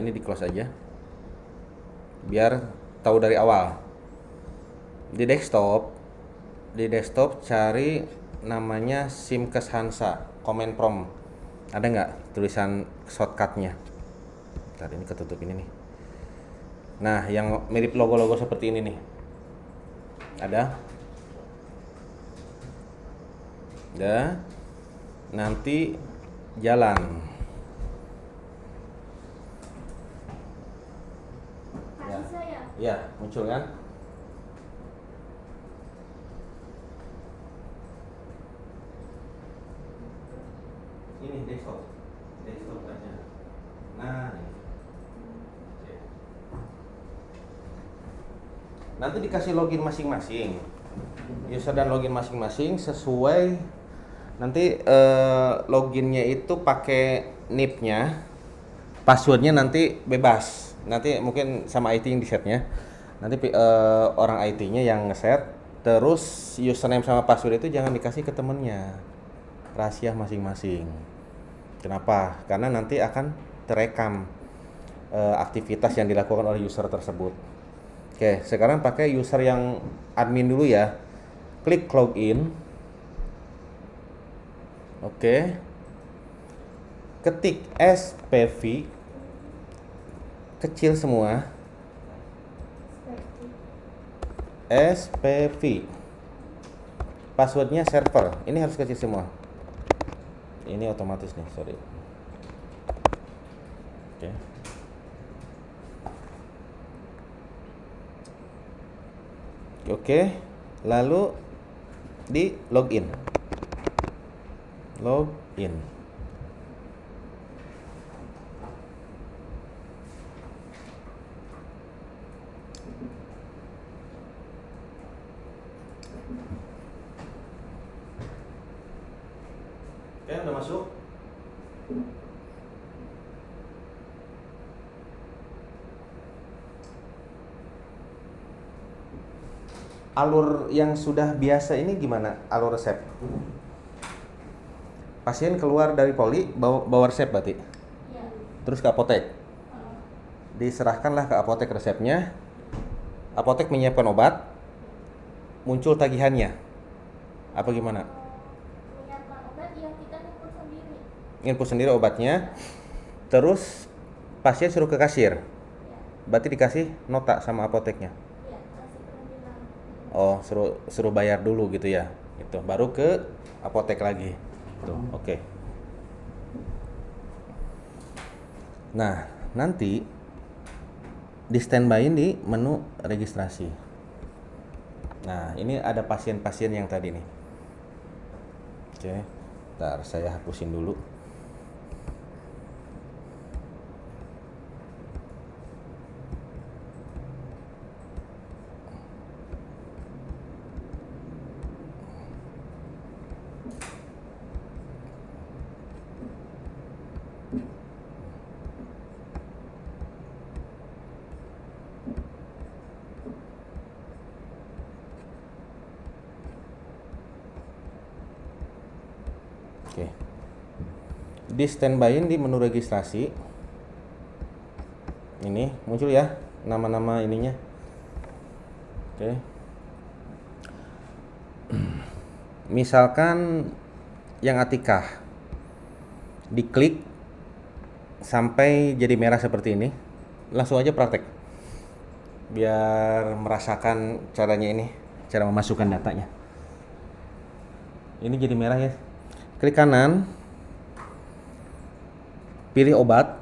Ini di close aja biar tahu dari awal. Di desktop cari namanya Simkes Hansa Command Prompt. Ada nggak tulisan shortcutnya? Ntar ini ketutup ini nih. Nah, yang mirip logo-logo seperti ini nih. Ada? Ada. Nanti jalan. Ya, muncul kan? Ini desktop aja. Nah, ini. Oke. Nanti dikasih login masing-masing. User dan login masing-masing sesuai. Nanti loginnya itu pakai NIP-nya. Passwordnya nanti bebas. Nanti mungkin sama IT yang di setnya. Nanti orang IT-nya yang ngeset. Terus username sama password itu jangan dikasih ke temennya. Rahasia masing-masing. Kenapa? Karena nanti akan terekam aktivitas yang dilakukan oleh user tersebut. Oke, sekarang pakai user yang admin dulu ya. Klik login. Oke. Ketik SPV kecil semua. SPV. Passwordnya server. Ini harus kecil semua. Ini otomatis nih, sorry. Oke. Oke, lalu di login. Login. Oke, udah masuk. Alur yang sudah biasa ini gimana? Alur resep. Pasien keluar dari poli bawa resep berarti. Ya. Terus ke apotek. Diserahkanlah ke apotek resepnya. Apotek menyiapkan obat. Muncul tagihannya. Apa gimana? Menyiapkan obat ya kita input sendiri. Input sendiri obatnya. Terus pasien suruh ke kasir. Ya. Berarti dikasih nota sama apoteknya. Ya, kasih perbilang. Oh, suruh bayar dulu gitu ya. Itu baru ke apotek lagi. Tuh, oke. Nah, nanti di standby di menu registrasi. Nah, ini ada pasien-pasien yang tadi nih. Oke. Ntar saya hapusin dulu. Oke. Di standby di menu registrasi. Ini muncul ya nama-nama ininya. Oke. Misalkan yang Atikah. Diklik sampai jadi merah seperti ini. Langsung aja praktek. Biar merasakan caranya ini, cara memasukkan datanya. Ini jadi merah ya. Klik kanan, pilih obat.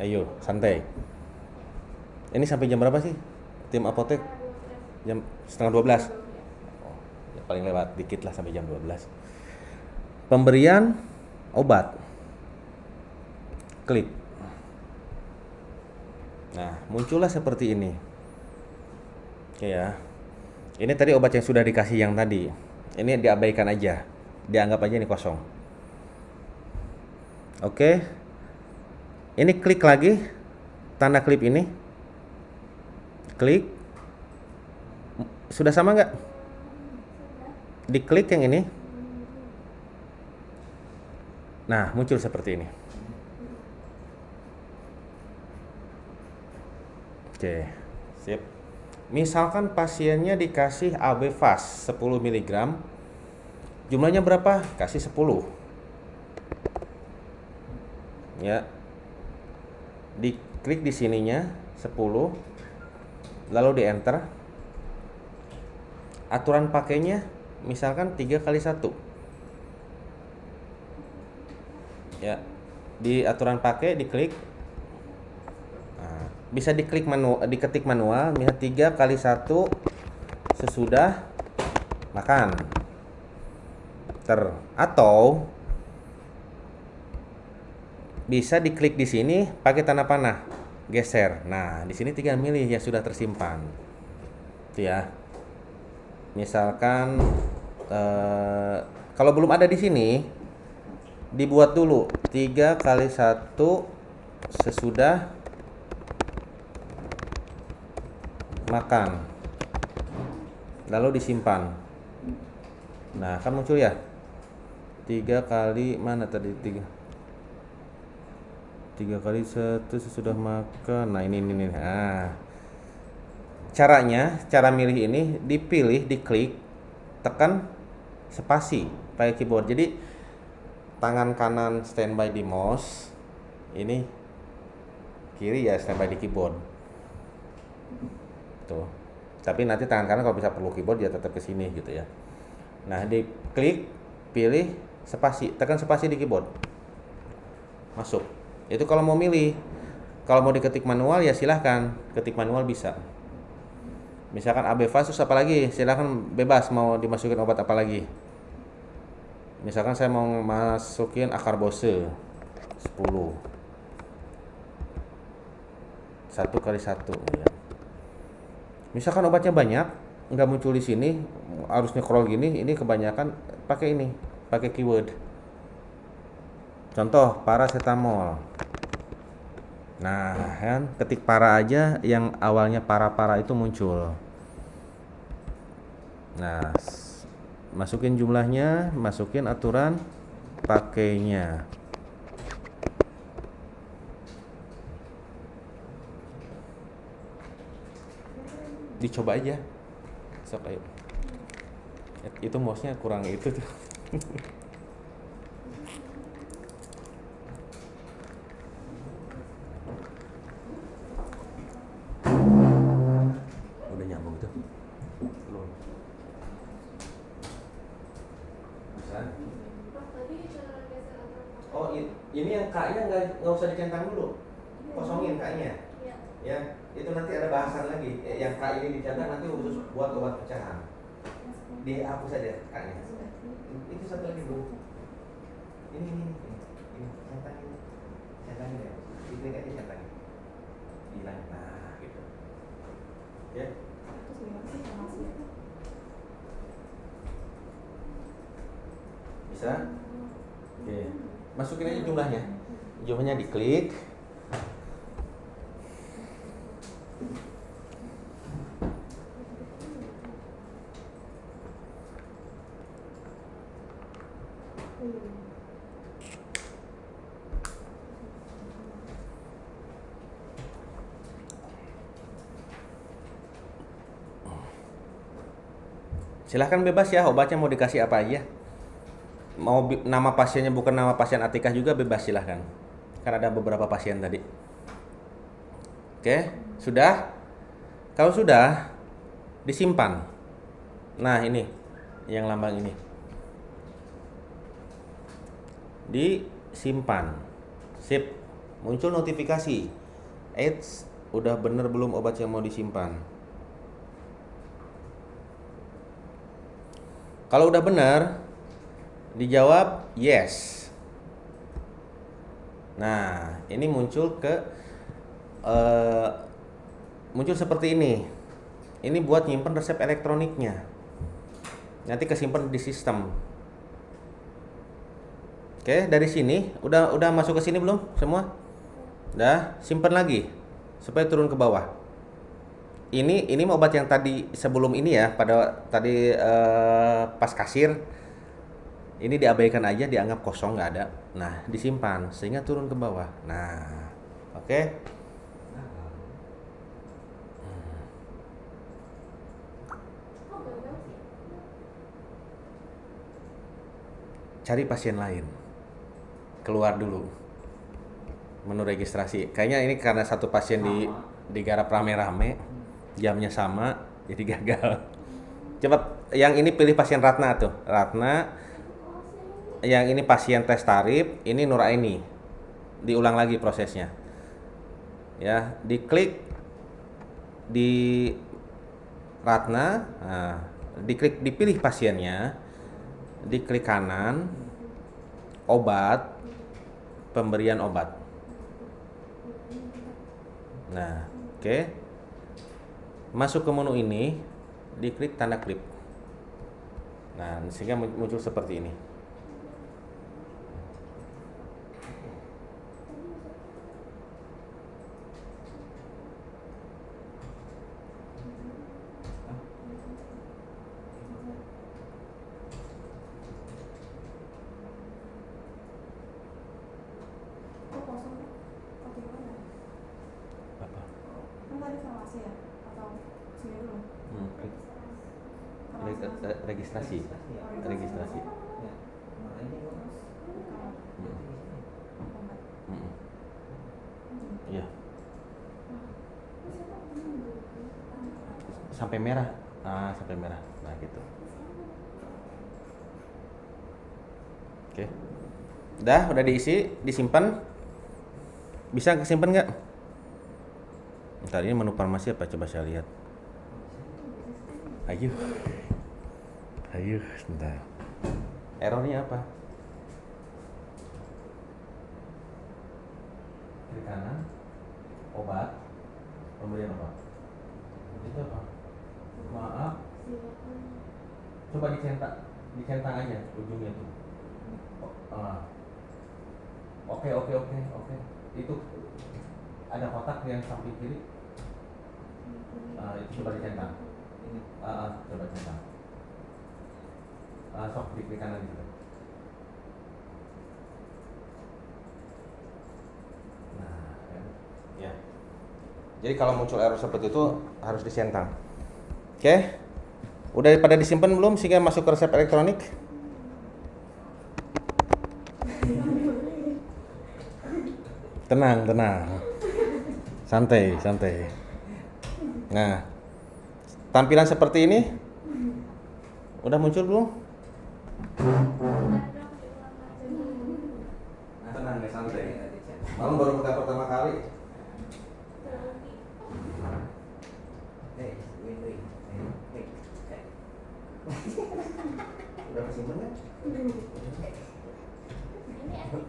Ayo, santai. Ini sampai jam berapa sih? Tim apotek? Jam setengah 12. Oh, ya paling lewat dikit lah sampai jam 12. Pemberian obat. Klik. Nah, muncullah seperti ini. Oke ya. Ini tadi obat yang sudah dikasih yang tadi. Ini diabaikan aja. Dianggap aja ini kosong. Oke. Ini klik lagi tanda klip ini. Klik. Sudah sama nggak? Diklik yang ini. Nah, muncul seperti ini. Oke, sip. Misalkan pasiennya dikasih AB fast 10 mg, jumlahnya berapa? Kasih 10. Ya. Diklik di sininya 10, lalu di enter. Aturan pakainya misalkan 3 kali 1. Ya. Di aturan pakai diklik. Nah, bisa diketik manual, misal 3 kali 1 sesudah makan. Atau bisa diklik di sini pakai tanda panah, geser. Nah, di sini tinggal milih yang sudah tersimpan. Itu ya. Misalkan kalau belum ada di sini, dibuat dulu 3 kali 1 sesudah makan. Lalu disimpan. Nah, kan muncul ya. 3 kali mana tadi 3 kali 1 sesudah makan. Nah, ini. Nah, cara milih ini dipilih, diklik, tekan spasi pakai keyboard. Jadi tangan kanan standby di mouse, ini kiri ya standby di keyboard. Tuh. Tapi nanti tangan kanan kalau bisa perlu keyboard ya tetap ke sini gitu ya. Nah, diklik, pilih spasi, tekan spasi di keyboard. Masuk. Itu kalau mau milih. Kalau mau diketik manual ya silahkan, ketik manual bisa. Misalkan AB fast terus apa lagi? Silahkan bebas mau dimasukin obat apa lagi. Misalkan saya mau masukin akarbose 10. 1 kali 1 ya. Misalkan obatnya banyak, nggak muncul di sini, harus scroll gini, ini kebanyakan pakai ini, pakai keyword. Contoh paracetamol. Nah, kan ketik para aja yang awalnya para itu muncul. Nah, masukin jumlahnya, masukin aturan pakainya. Dicoba aja. Sok ayo. Itu mouse-nya kurang itu tuh. Udah nyambung tuh. Belum. Bisa. Oh, ini yang K-nya nggak usah dicentang dulu. Kosongin K-nya. Ya, itu nanti ada bahasan lagi. Yang K ini dicentang nanti khusus buat obat pecahan. Dihapus saja K-nya. Itu satu lagi Bu. Ini centangin. Centangin ya. Diklik aja centangin. Hilang. Nah, gitu. Ya. Bisa? Oke. Masukin aja jumlahnya. Jumlahnya diklik. Silahkan bebas ya, obatnya mau dikasih apa aja. Mau nama pasiennya bukan nama pasien Atikah juga bebas, silahkan. Kan ada beberapa pasien tadi. Oke, sudah? Kalau sudah, disimpan. Nah, ini yang lambang ini. Disimpan. Sip. Muncul notifikasi. Eits, udah bener belum obat yang mau disimpan? Kalau udah benar, dijawab yes. Nah, ini muncul muncul seperti ini. Ini buat nyimpen resep elektroniknya. Nanti kesimpan di sistem. Oke, dari sini udah masuk ke sini belum semua? Udah, simpan lagi supaya turun ke bawah. Ini obat yang tadi sebelum ini ya, pada tadi pas kasir. Ini diabaikan aja, dianggap kosong, nggak ada. Nah, disimpan sehingga turun ke bawah. Nah, oke. cari pasien lain. Keluar dulu. Menu registrasi. Kayaknya ini karena satu pasien digarap rame-rame, jamnya sama, jadi gagal. Coba yang ini pilih pasien Ratna tuh. Ratna. Yang ini pasien tes tarif, ini Nuraini. Diulang lagi prosesnya. Ya, diklik di Ratna, nah, dipilih pasiennya, diklik kanan, obat, pemberian obat. Nah, oke. Masuk ke menu ini, diklik tanda klip. Nah, sehingga muncul seperti ini. Oh, kosong. Oh, gimana? Apa? Kan tadi farmasi ya? Atau sini dulu? Registrasi. Registrasi. Iya. Sampai merah. Sampai merah. Nah, gitu. Oke. Udah diisi, disimpan. Bisa kesimpan nggak? Ntar ini menu farmasi apa? Coba saya lihat. Ayo, sebentar. Errornya apa? Klik kanan, obat, pemberian obat. Itu apa? Maaf. Coba dicentang aja ujungnya tuh. Oke. Itu ada kotak yang samping kiri. Itu coba dicentang. Coba centang. Sok klik kanan di situ. Nah, ya. Jadi kalau muncul error seperti itu harus dicentang. Oke. Udah pada disimpan belum sehingga masuk ke resep elektronik? Tenang. Santai. Nah, tampilan seperti ini udah muncul belum? Tenang deh, santai. Malam baru buka pertama kali. Udah kesimpan kan? Ini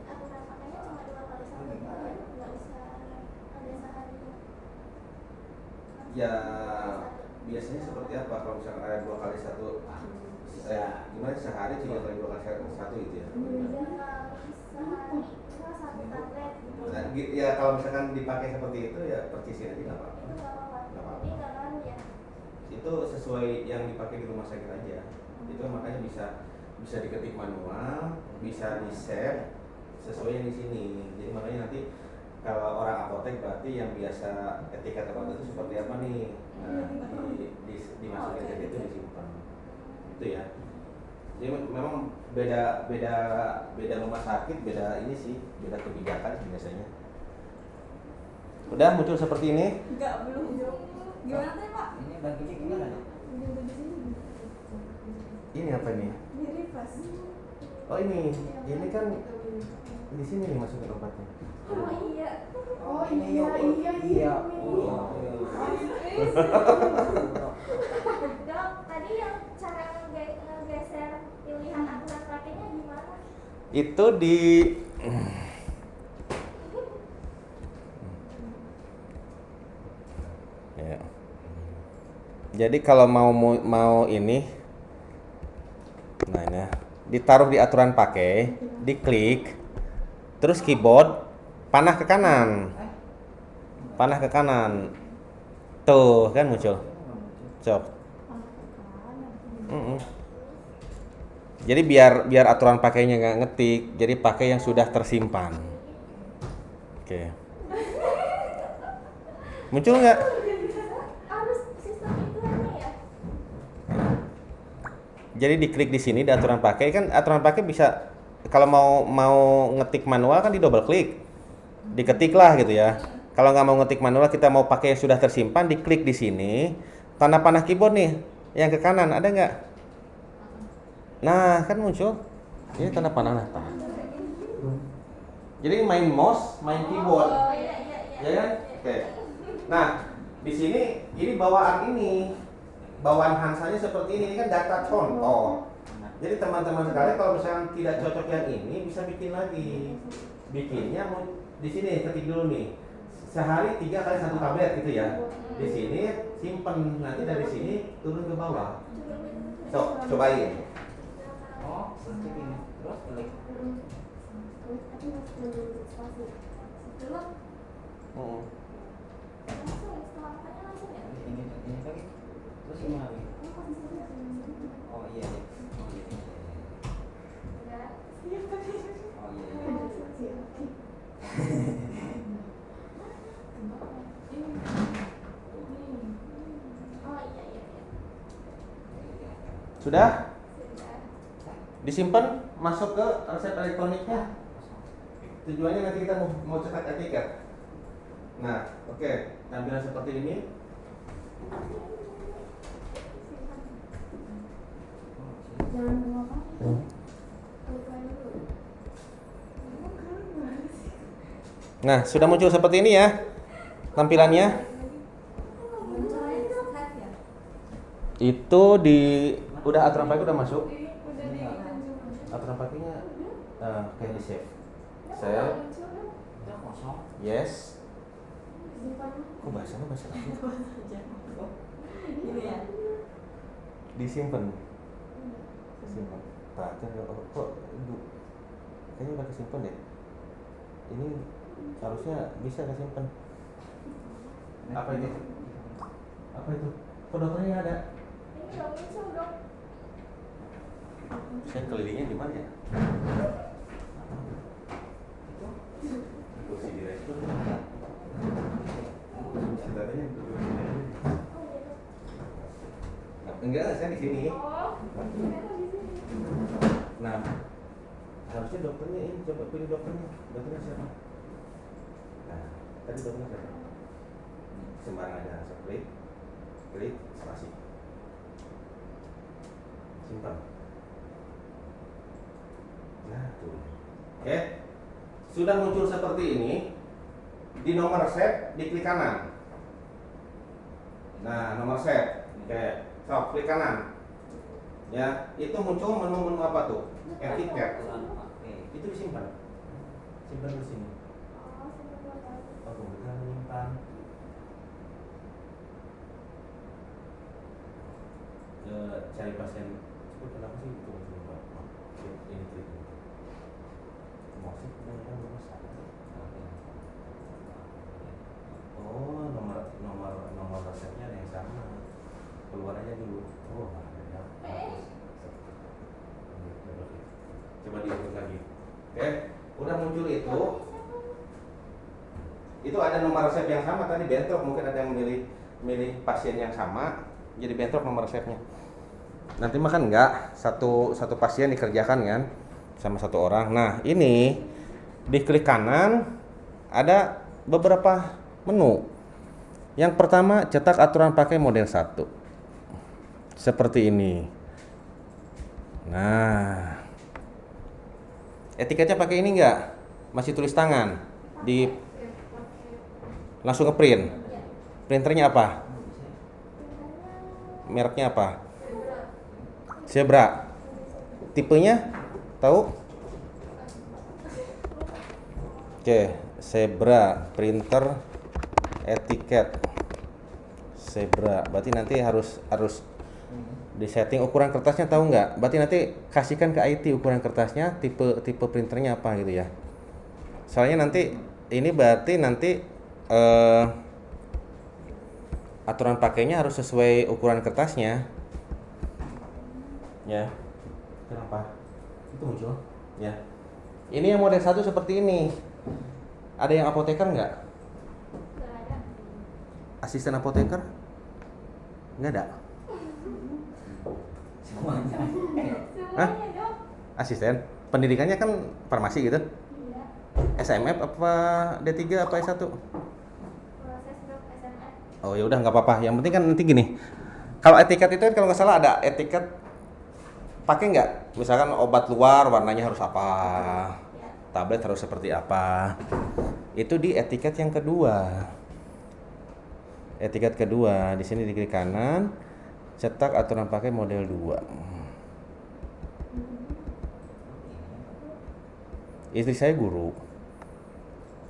aturan pakainya cuma 2 kali sehari, nggak usah ada sehari. Ya biasanya seperti apa kalau misalkan ada 2 kali 1? Gimana sehari 3 kali 2 kali 1 gitu ya? 3 kali sehari, cuma 1 tablet gitu. Nah, ya kalau misalkan dipakai seperti itu ya percisin aja nggak apa-apa. Itu nggak apa-apa. Nggak apa-apa. Jadi nggak ngaruh ya. Itu sesuai yang dipakai di rumah sakit aja. Itu makanya bisa diketik manual, bisa di save sesuai yang di sini. Jadi makanya nanti kalau orang apotek berarti yang biasa etiket obat itu seperti apa nih? Nah, dimasukin ke situ disimpan. Itu ya. Jadi memang beda rumah sakit, beda ini sih, beda kebijakan sih biasanya. Udah muncul seperti ini? Enggak, belum. Gimana teh, Pak? Ini baginya gimana? Udah di sini. Ini apa nih? Ini reverse. Oh ini kan di sini nih masukin obatnya. Oh iya. Iya. Dok, tadi yang cara ngegeser pilihan aturan pakainya gimana? Itu di ya. Jadi kalau mau ini, nah ini ditaruh di aturan pakai, diklik, terus keyboard panah ke kanan, tuh kan muncul, cok. Jadi biar aturan pakainya nggak ngetik, jadi pakai yang sudah tersimpan. Oke. Muncul nggak? Harus sistem itu aja ya? Jadi diklik di sini di aturan pakai, kan aturan pakai bisa kalau mau ngetik manual kan di double klik, diketik lah gitu ya. Kalau nggak mau ngetik manual, kita mau pakai yang sudah tersimpan, diklik di sini, tanda panah keyboard nih, yang ke kanan ada nggak? Nah kan muncul, ini tanda panah. Nah, jadi main mouse, main keyboard, Oh iya iya iya. ya kan? Oke. Nah di sini ini bawaan Hansanya seperti ini kan data contoh. Jadi teman-teman sekalian kalau misalnya tidak cocok yang ini bisa bikin lagi. Bikinnya di sini ketik dulu nih. Sehari 3 kali 1 tablet gitu ya. Di sini simpen, nanti dari sini turun ke bawah. So, cobain. Oh, nanti ini terus klik. Tapi masih spasi. Belum. Mm-mm. Langsung setelah makanya langsung ya. Ini lagi. Terus ini lagi. Oh iya iya. Oh iya iya. Udah. Oh iya iya. Oh iya iya iya. Sudah? Sudah. Disimpan, masuk ke resep elektroniknya. Tujuannya nanti kita mau cetak etiket. Nah, oke, tampilan seperti ini. Jangan lupa apa? Bukan dulu. Nah, sudah muncul seperti ini ya tampilannya. Gimana caranya save ya? Itu di udah aturan pakai udah masuk. Udah di Aturan pakainya kayak di save. Udah Save. muncul kan? Udah kosong. Yes. Simpan. Kok bahasanya bahasa apa? Ini ya. Disimpan. Simpan. Perhatian kok kayaknya udah kesimpan deh. Ini harusnya bisa kesimpan. Apa itu? Apa itu? Kok dokternya ada? Ini dong muncul dong. Saya kelilingnya di mana ya? Kursi direktur. Sebenarnya nah, enggak, saya di sini. Oh. Ternyata di sini. Nah, harusnya dokternya ini, coba pilih dokternya. Dokternya siapa? Nah, tadi dokternya siapa? Sembarang aja, langsung klik, spasi. Simpan. Nah, tuh. Oke. Sudah muncul seperti ini. Di nomor resep diklik kanan. Nah, nomor set. Oke. So, klik kanan. Ya, itu muncul menu-menu apa tuh? Etiket. Aturan pakai. Itu disimpan. Simpan di sini. Oh, simpan buat apa? Oh, kemudian menyimpan. Cari pasien. Itu kenapa sih itu coba? Ini klik. Mau sih, kan nomor satu. Oh, nomor resepnya ada yang sama. Keluar aja dulu. Oh, ada. Coba diikut lagi. Oke, udah muncul itu. Itu ada nomor resep yang sama tadi bentrok, mungkin ada yang milih pasien yang sama, jadi bentrok nomor resepnya. Nanti makan enggak satu pasien dikerjakan kan sama satu orang. Nah, ini di klik kanan ada beberapa menu. Yang pertama, cetak aturan pakai model 1. Seperti ini. Nah, etiketnya pakai ini enggak? Masih tulis tangan. Di langsung ngeprint. Printernya apa? Mereknya apa? Zebra. Tipenya tahu? Oke, Zebra printer etiket. Zebra. Berarti nanti harus disetting ukuran kertasnya, tahu nggak? Berarti nanti kasihkan ke IT ukuran kertasnya, tipe printernya apa gitu ya. Soalnya nanti ini berarti nanti aturan pakainya harus sesuai ukuran kertasnya. Ya. Kenapa? Itu muncul. Ya. Ini yang model 1 seperti ini. Ada yang apoteker nggak? Nggak ada. Asisten apoteker? Nggak ada. Semuanya. Hah? Semuanya dong. Asisten? pendidikannya kan farmasi gitu. Iya. SMF apa D3 apa S1? Proses dok SMA. Oh ya udah nggak apa-apa. Yang penting kan nanti gini. Kalau etiket itu kan kalau nggak salah ada etiket pakai nggak? Misalkan obat luar warnanya harus apa? Ya. Tablet harus seperti apa? Itu di etiket yang kedua. Etiket kedua di sini di kiri kanan cetak aturan pakai model 2. Istri saya guru.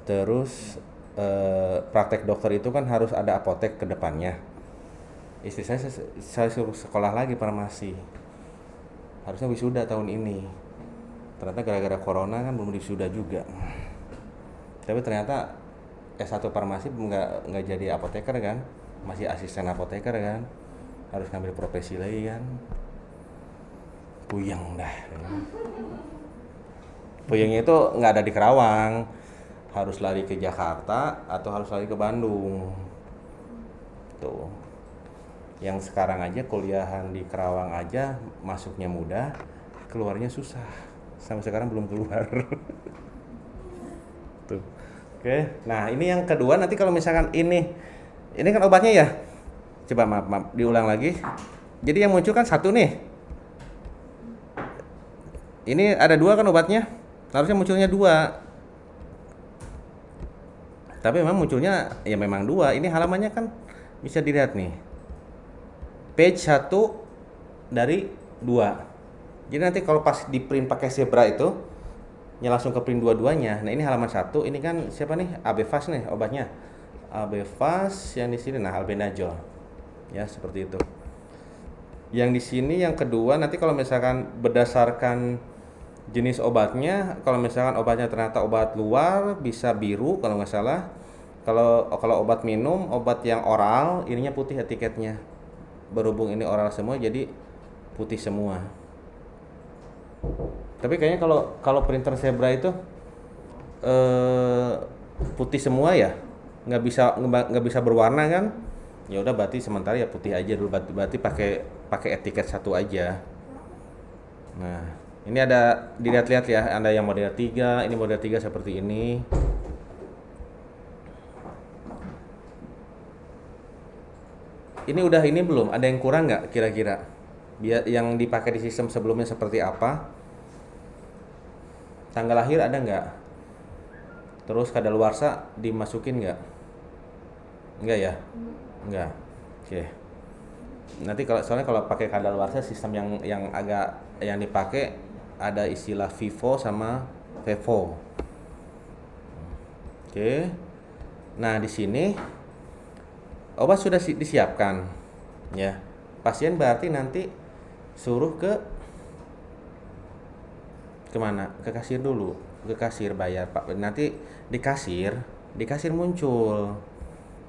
Terus praktek dokter itu kan harus ada apotek ke depannya. Istri saya suruh sekolah lagi farmasi. Harusnya wisuda tahun ini. Ternyata gara-gara corona kan belum wisuda juga. Tapi ternyata S1 farmasi nggak jadi apoteker kan, masih asisten apoteker kan, harus ngambil profesi lagi kan. Puyeng dah. Puyengnya itu nggak ada di Kerawang, harus lari ke Jakarta atau harus lari ke Bandung. Tuh. Yang sekarang aja kuliahan di Kerawang aja masuknya mudah, keluarnya susah. Sampai sekarang belum keluar. Tuh. Oke. Nah, ini yang kedua nanti kalau misalkan ini kan obatnya ya. Coba maaf diulang lagi. Jadi yang muncul kan satu nih. Ini ada 2 kan obatnya. Harusnya munculnya 2. Tapi memang munculnya ya memang 2. Ini halamannya kan bisa dilihat nih. Page 1 dari 2. Jadi nanti kalau pas di print pakai zebra itu langsung ke print dua-duanya. Nah, ini halaman 1, ini kan siapa nih? Abevas nih obatnya. Abevas yang di sini nah albendazole. Ya, seperti itu. Yang di sini yang kedua nanti kalau misalkan berdasarkan jenis obatnya, kalau misalkan obatnya ternyata obat luar bisa biru kalau nggak salah. Kalau obat minum, obat yang oral, ininya putih etiketnya. Berhubung ini oral semua jadi putih semua. Tapi kayaknya kalau printer zebra itu putih semua ya, nggak bisa berwarna kan? Ya udah berarti sementara ya putih aja dulu, berarti pakai etiket 1 aja. Nah, ini ada dilihat-lihat ya, ada yang model 3, ini model 3 seperti ini. Ini udah ini belum? Ada yang kurang nggak kira-kira? Biar yang dipakai di sistem sebelumnya seperti apa? Tanggal lahir ada nggak? Terus kadaluarsa dimasukin nggak? Nggak ya? Nggak. Oke. Nanti soalnya kalau pakai kadaluarsa sistem yang dipakai ada istilah Vivo sama Vevo. Oke. Nah, di sini obat sudah disiapkan ya. Pasien berarti nanti suruh kemana? Ke kasir dulu, ke kasir bayar Pak. Nanti di kasir muncul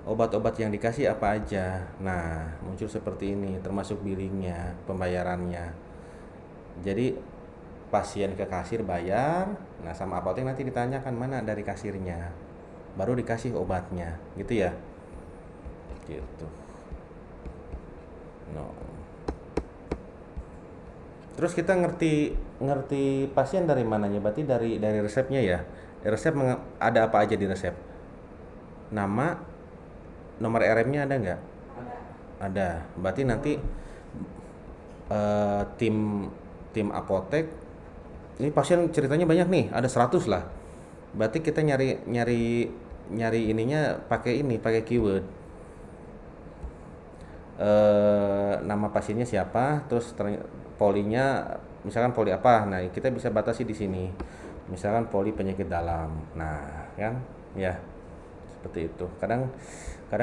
obat-obat yang dikasih apa aja. Nah, muncul seperti ini, termasuk billingnya, pembayarannya. Jadi pasien ke kasir bayar, nah sama apotek nanti ditanyakan mana dari kasirnya, baru dikasih obatnya, gitu ya. Gitu. No. Terus kita ngerti pasien dari mananya? Berarti dari resepnya ya. Resep ada apa aja di resep? Nama, nomor RM-nya ada nggak? Ada. Berarti nanti tim apotek, ini pasien ceritanya banyak nih, ada 100 lah. Berarti kita nyari ininya pakai keyword. Nama pasiennya siapa, terus polinya misalkan poli apa, nah kita bisa batasi di sini, misalkan poli penyakit dalam, nah kan ya seperti itu. Kadang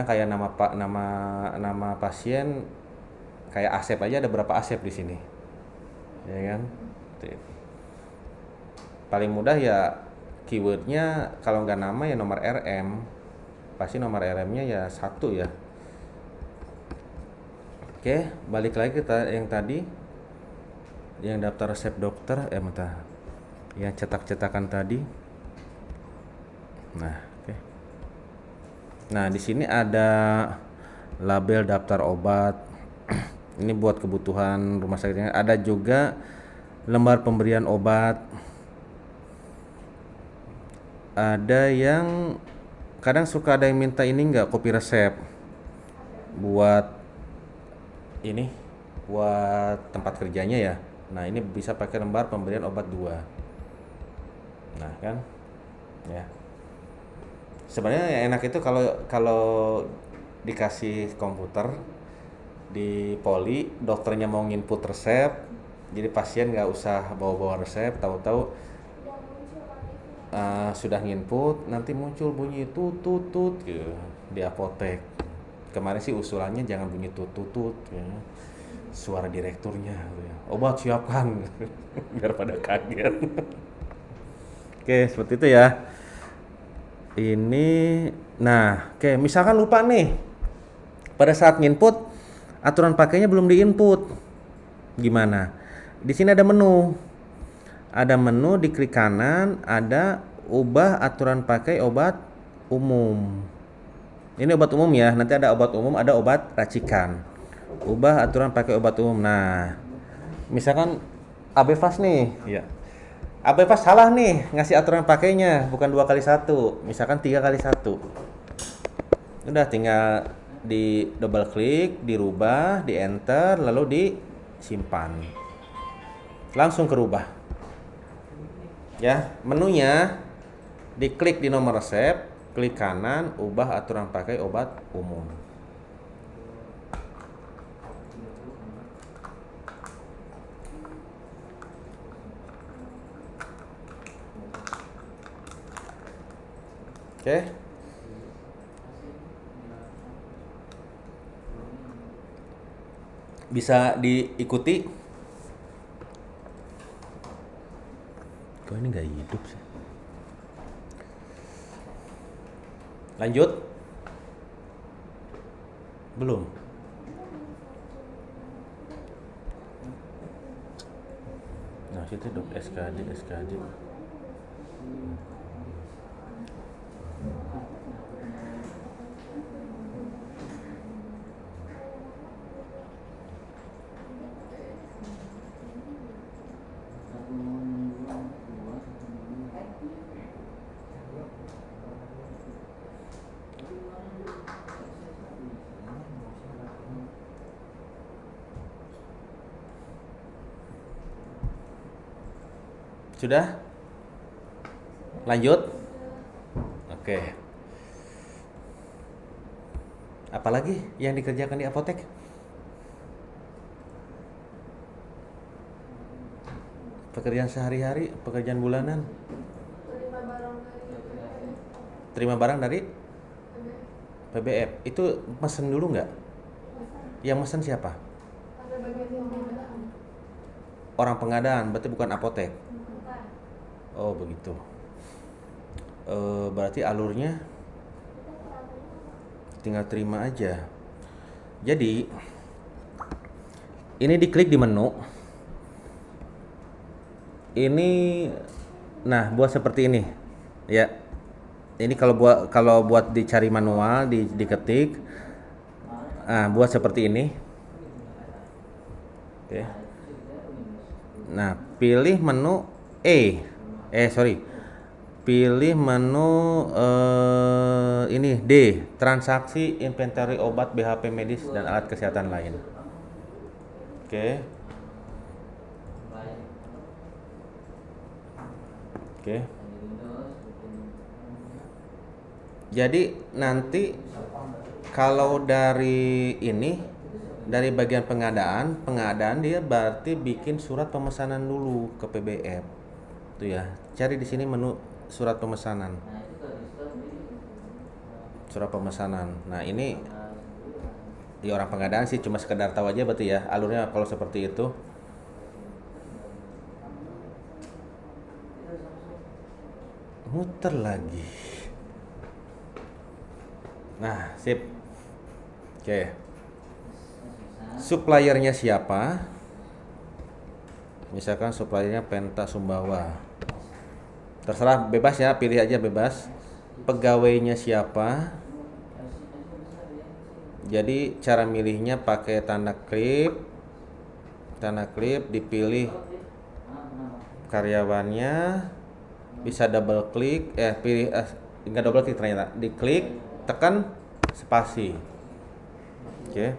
kayak nama pasien kayak Asep aja, ada berapa Asep di sini ya kan. Paling mudah ya keywordnya, kalau nggak nama ya nomor RM, pasti nomor RM-nya ya 1 ya. Oke, balik lagi ke yang tadi, yang daftar resep dokter, yang cetak-cetakan tadi. Nah, oke. Nah, di sini ada label daftar obat. Ini buat kebutuhan rumah sakitnya. Ada juga lembar pemberian obat. Ada yang kadang suka ada yang minta ini nggak, kopi resep buat ini, buat tempat kerjanya ya. Nah ini bisa pakai lembar pemberian obat 2. Nah kan, ya. Sebenarnya yang enak itu kalau kalau dikasih komputer di poli, dokternya mau nginput resep, jadi pasien nggak usah bawa-bawa resep, tahu-tahu sudah nginput, nanti muncul bunyi tut tut tut gitu di apotek. Kemarin sih usulannya jangan bunyi tut tut tut, ya. Suara direkturnya, gitu ya. Obat siapkan, biar pada kaget. Oke, seperti itu ya. Ini, nah, oke, misalkan lupa nih, pada saat nginput aturan pakainya belum diinput, gimana? Di sini ada menu. Ada menu, di klik kanan ada ubah aturan pakai obat umum. Ini obat umum ya, nanti ada obat umum, ada obat racikan. Ubah aturan pakai obat umum. Nah, misalkan Abevas nih, ya. Abevas salah nih ngasih aturan pakainya, bukan 2x1, misalkan 3x1. Udah tinggal di double klik, dirubah, di enter, lalu disimpan. Langsung kerubah. Ya, menunya diklik di nomor resep, klik kanan, ubah aturan pakai obat umum. Oke. Bisa diikuti. Kok ini nggak hidup sih? Lanjut. Belum. Nah, situ dok SKD. Sudah? Lanjut? Oke. Apalagi yang dikerjakan di apotek? Pekerjaan sehari-hari, pekerjaan bulanan. Terima barang dari PBF. Itu mesen dulu nggak? Yang mesen siapa? Orang pengadaan, berarti bukan apotek. Oh begitu. Berarti alurnya tinggal terima aja. Jadi ini diklik di menu. Ini, nah buat seperti ini, ya. Ini kalau buat dicari manual, diketik. Nah buat seperti ini. Oke. Nah pilih menu pilih menu ini D, transaksi inventory obat, BHP medis dan alat kesehatan lain. Oke. Jadi nanti kalau dari bagian pengadaan dia berarti bikin surat pemesanan dulu ke PBF. Tuh ya, cari di sini menu surat pemesanan. Surat pemesanan. Nah, ini ya orang pengadaan sih cuma sekedar tahu aja berarti ya alurnya kalau seperti itu. Muter lagi. Nah, sip. Oke. Suppliernya siapa? Misalkan suppliernya Penta Sumbawa. Terserah, bebas ya, pilih aja bebas. Pegawainya siapa? Jadi cara milihnya pakai tanda klip, dipilih karyawannya, bisa double klik, pilih, nggak double klik ternyata, diklik, tekan spasi. Oke.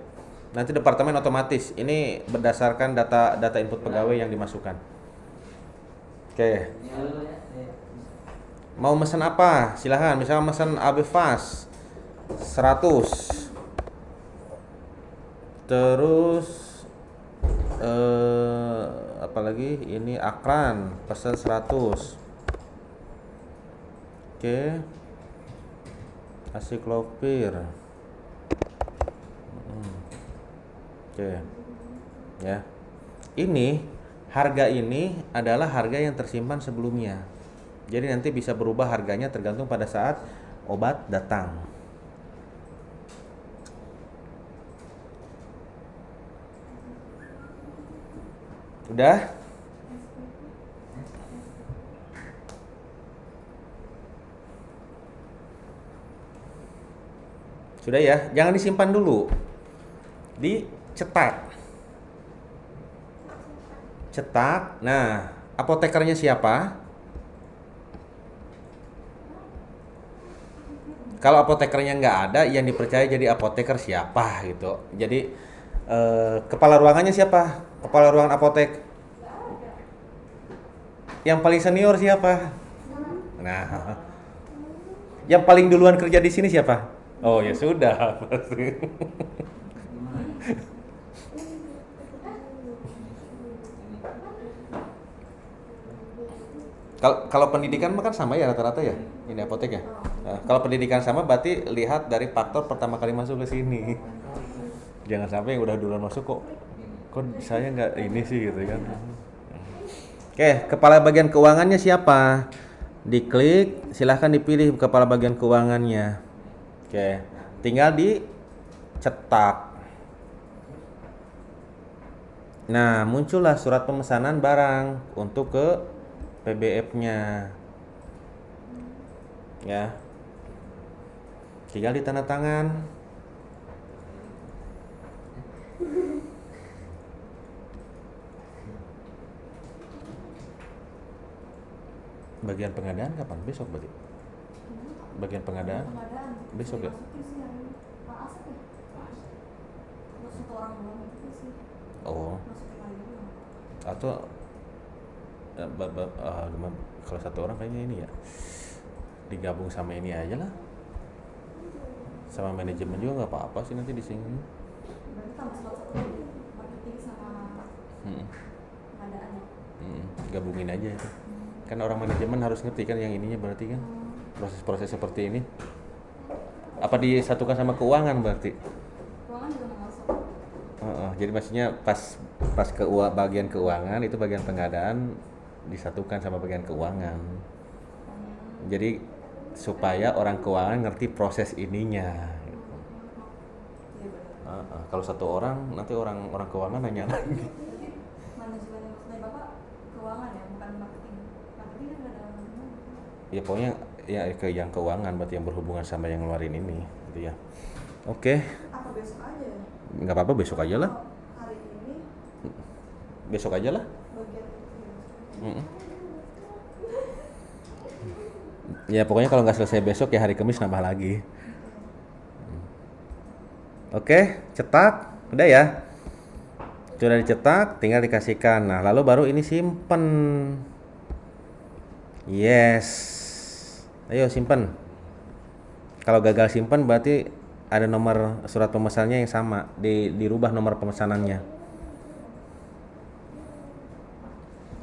Nanti departemen otomatis. Ini berdasarkan data input pegawai yang dimasukkan. Oke. Mau mesen apa? Silahkan. Misalnya mesen AB Fast 100. Terus apalagi ini Akran pesan 100. Oke. Asiklopir. Oke. Ya. Ini harga ini adalah harga yang tersimpan sebelumnya. Jadi nanti bisa berubah harganya tergantung pada saat obat datang. Udah? Sudah ya? Jangan disimpan dulu. Dicetak. Cetak. Nah, apotekernya siapa? Kalau apotekernya nggak ada, yang dipercaya jadi apoteker siapa gitu. Jadi kepala ruangannya siapa? Kepala ruangan apotek. Yang paling senior siapa? Nah, yang paling duluan kerja di sini siapa? Oh ya sudah. Kalau pendidikan mah kan sama ya rata-rata ya, ini apotek ya. Nah, kalau pendidikan sama berarti lihat dari faktor pertama kali masuk ke sini. Jangan sampai yang udah duluan masuk kok saya nggak ini sih gitu kan. Oke, kepala bagian keuangannya siapa? Diklik, silahkan dipilih kepala bagian keuangannya. Oke, tinggal dicetak. Nah, muncullah surat pemesanan barang untuk ke PBF-nya. Ya. Tinggal ditandatangan. Bagian pengadaan kapan? Besok berarti? Bagian pengadaan? Besok ya? Oh. Atau kalau satu orang kayaknya ini ya digabung sama ini aja lah, sama manajemen juga nggak apa-apa sih nanti di sini. Berarti tambah slot satu lagi, marketing sama pengadaannya. Gabungin aja itu. Kan orang manajemen harus ngerti kan yang ininya berarti kan proses-proses seperti ini. Apa disatukan sama keuangan berarti? Keuangan juga mau masuk. Jadi maksudnya pas ke bagian keuangan itu bagian pengadaan disatukan sama bagian keuangan. Jadi supaya orang keuangan ngerti proses ininya. Gitu. Kalau satu orang nanti orang keuangan nanya lagi. Jadi manajemen yang maksudnya Bapak keuangan ya, bukan marketing. Marketing kan ada. Ya pokoknya ya ke yang keuangan berarti yang berhubungan sama yang ngeluarin ini gitu ya. Oke. Apa besok aja ya? Nggak apa-apa, besok aja lah. Hari ini Besok aja lah. bagian Ya pokoknya kalau nggak selesai besok ya hari Kamis nambah lagi. Oke, cetak, udah ya. Sudah dicetak, tinggal dikasihkan. Nah lalu baru ini simpen. Yes. Ayo simpen. Kalau gagal simpen berarti ada nomor surat pemesanannya yang sama, dirubah nomor pemesanannya.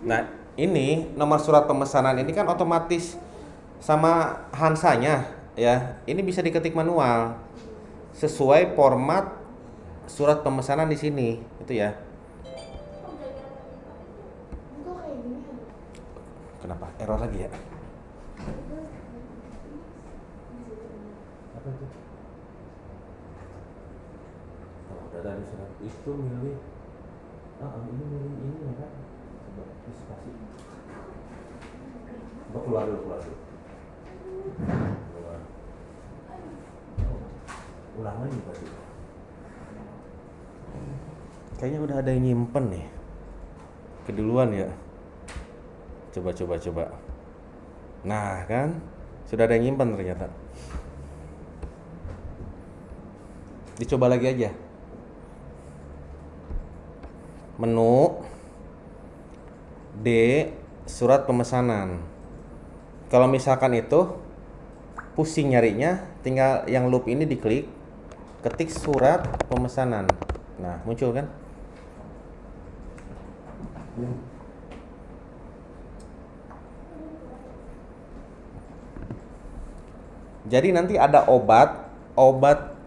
Nah ini nomor surat pemesanan ini kan otomatis sama Hansanya ya. Ini bisa diketik manual sesuai format surat pemesanan di sini itu ya. Kok kayak gini ya? Kenapa error lagi ya? Apa itu? Oh, udah dari surat itu milih. Ini milih ini ya kan? Coba disipasi. Coba keluar dulu. Keluar. Ulang lagi berarti. Kayaknya udah ada yang nyimpen nih. Keduluan ya. Coba. Nah kan, sudah ada yang nyimpan ternyata. Dicoba lagi aja. Menu D, surat pemesanan. Kalau misalkan itu pusing nyarinya, tinggal yang loop ini diklik, ketik surat pemesanan. Nah, muncul kan? Jadi nanti ada obat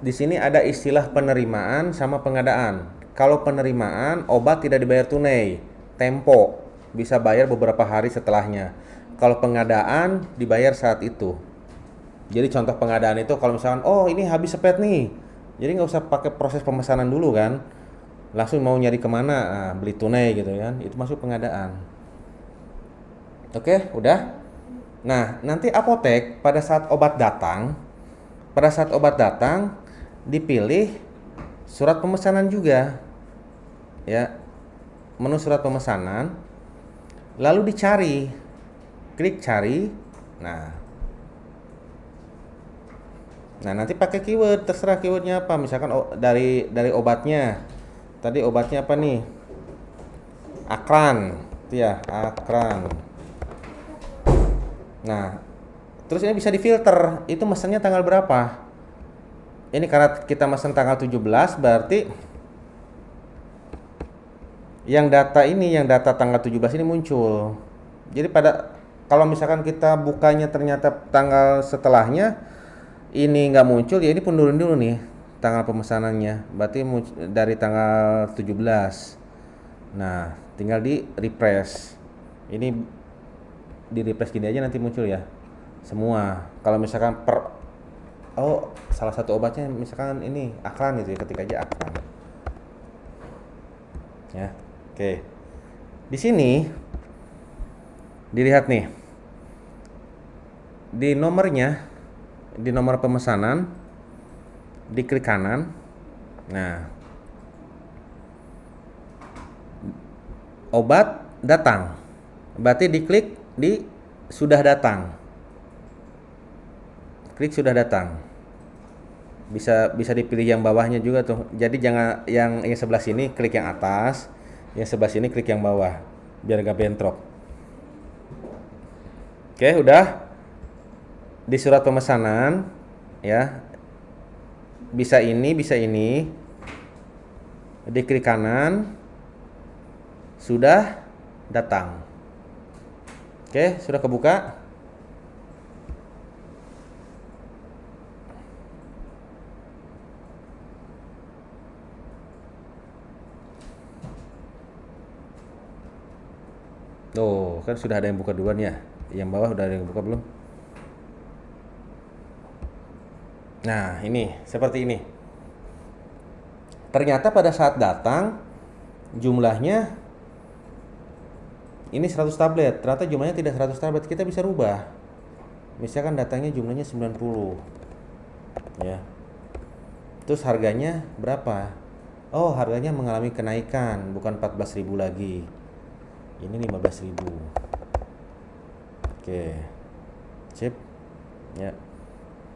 di sini ada istilah penerimaan sama pengadaan. Kalau penerimaan, obat tidak dibayar tunai, tempo, bisa bayar beberapa hari setelahnya. Kalau pengadaan dibayar saat itu. Jadi contoh pengadaan itu kalau misalkan, oh ini habis sepet nih, jadi nggak usah pakai proses pemesanan dulu kan, langsung mau nyari kemana, nah, beli tunai gitu kan, itu masuk pengadaan. Oke, udah. Nah, nanti apotek pada saat obat datang, dipilih surat pemesanan juga, ya, menu surat pemesanan, lalu dicari, klik cari, nah nanti pakai keyword, terserah keywordnya apa, misalkan dari obatnya, tadi obatnya apa nih, Akran, itu ya, Akran. Nah, terus ini bisa difilter, itu mesennya tanggal berapa. Ini karena kita mesen tanggal 17, berarti yang data tanggal 17 ini muncul. Jadi kalau misalkan kita bukanya ternyata tanggal setelahnya ini nggak muncul, ya ini pundurin dulu nih tanggal pemesanannya. Berarti dari tanggal 17. Nah, tinggal di refresh. Ini di refresh gini aja nanti muncul ya semua. Kalau misalkan salah satu obatnya misalkan ini Akran gitu ya, ketik aja Akran ya. Oke, di sini dilihat nih di nomornya, di nomor pemesanan, diklik kanan. Nah, obat datang, berarti diklik di sudah datang, klik sudah datang. Bisa dipilih yang bawahnya juga tuh. Jadi jangan yang sebelah sini klik yang atas, yang sebelah sini klik yang bawah biar gak bentrok. Oke, udah di surat pemesanan ya, bisa ini diklik kanan, sudah datang. Oke, sudah kebuka. Tuh, kan sudah ada yang buka duluan ya. Yang bawah udah ada yang buka belum? Nah, ini seperti ini. Ternyata pada saat datang jumlahnya ini 100 tablet. Ternyata jumlahnya tidak 100 tablet. Kita bisa rubah. Misalkan datangnya jumlahnya 90. Ya. Terus harganya berapa? Oh, harganya mengalami kenaikan, bukan 14.000 lagi. Ini 15.000. Oke. Sip. Ya.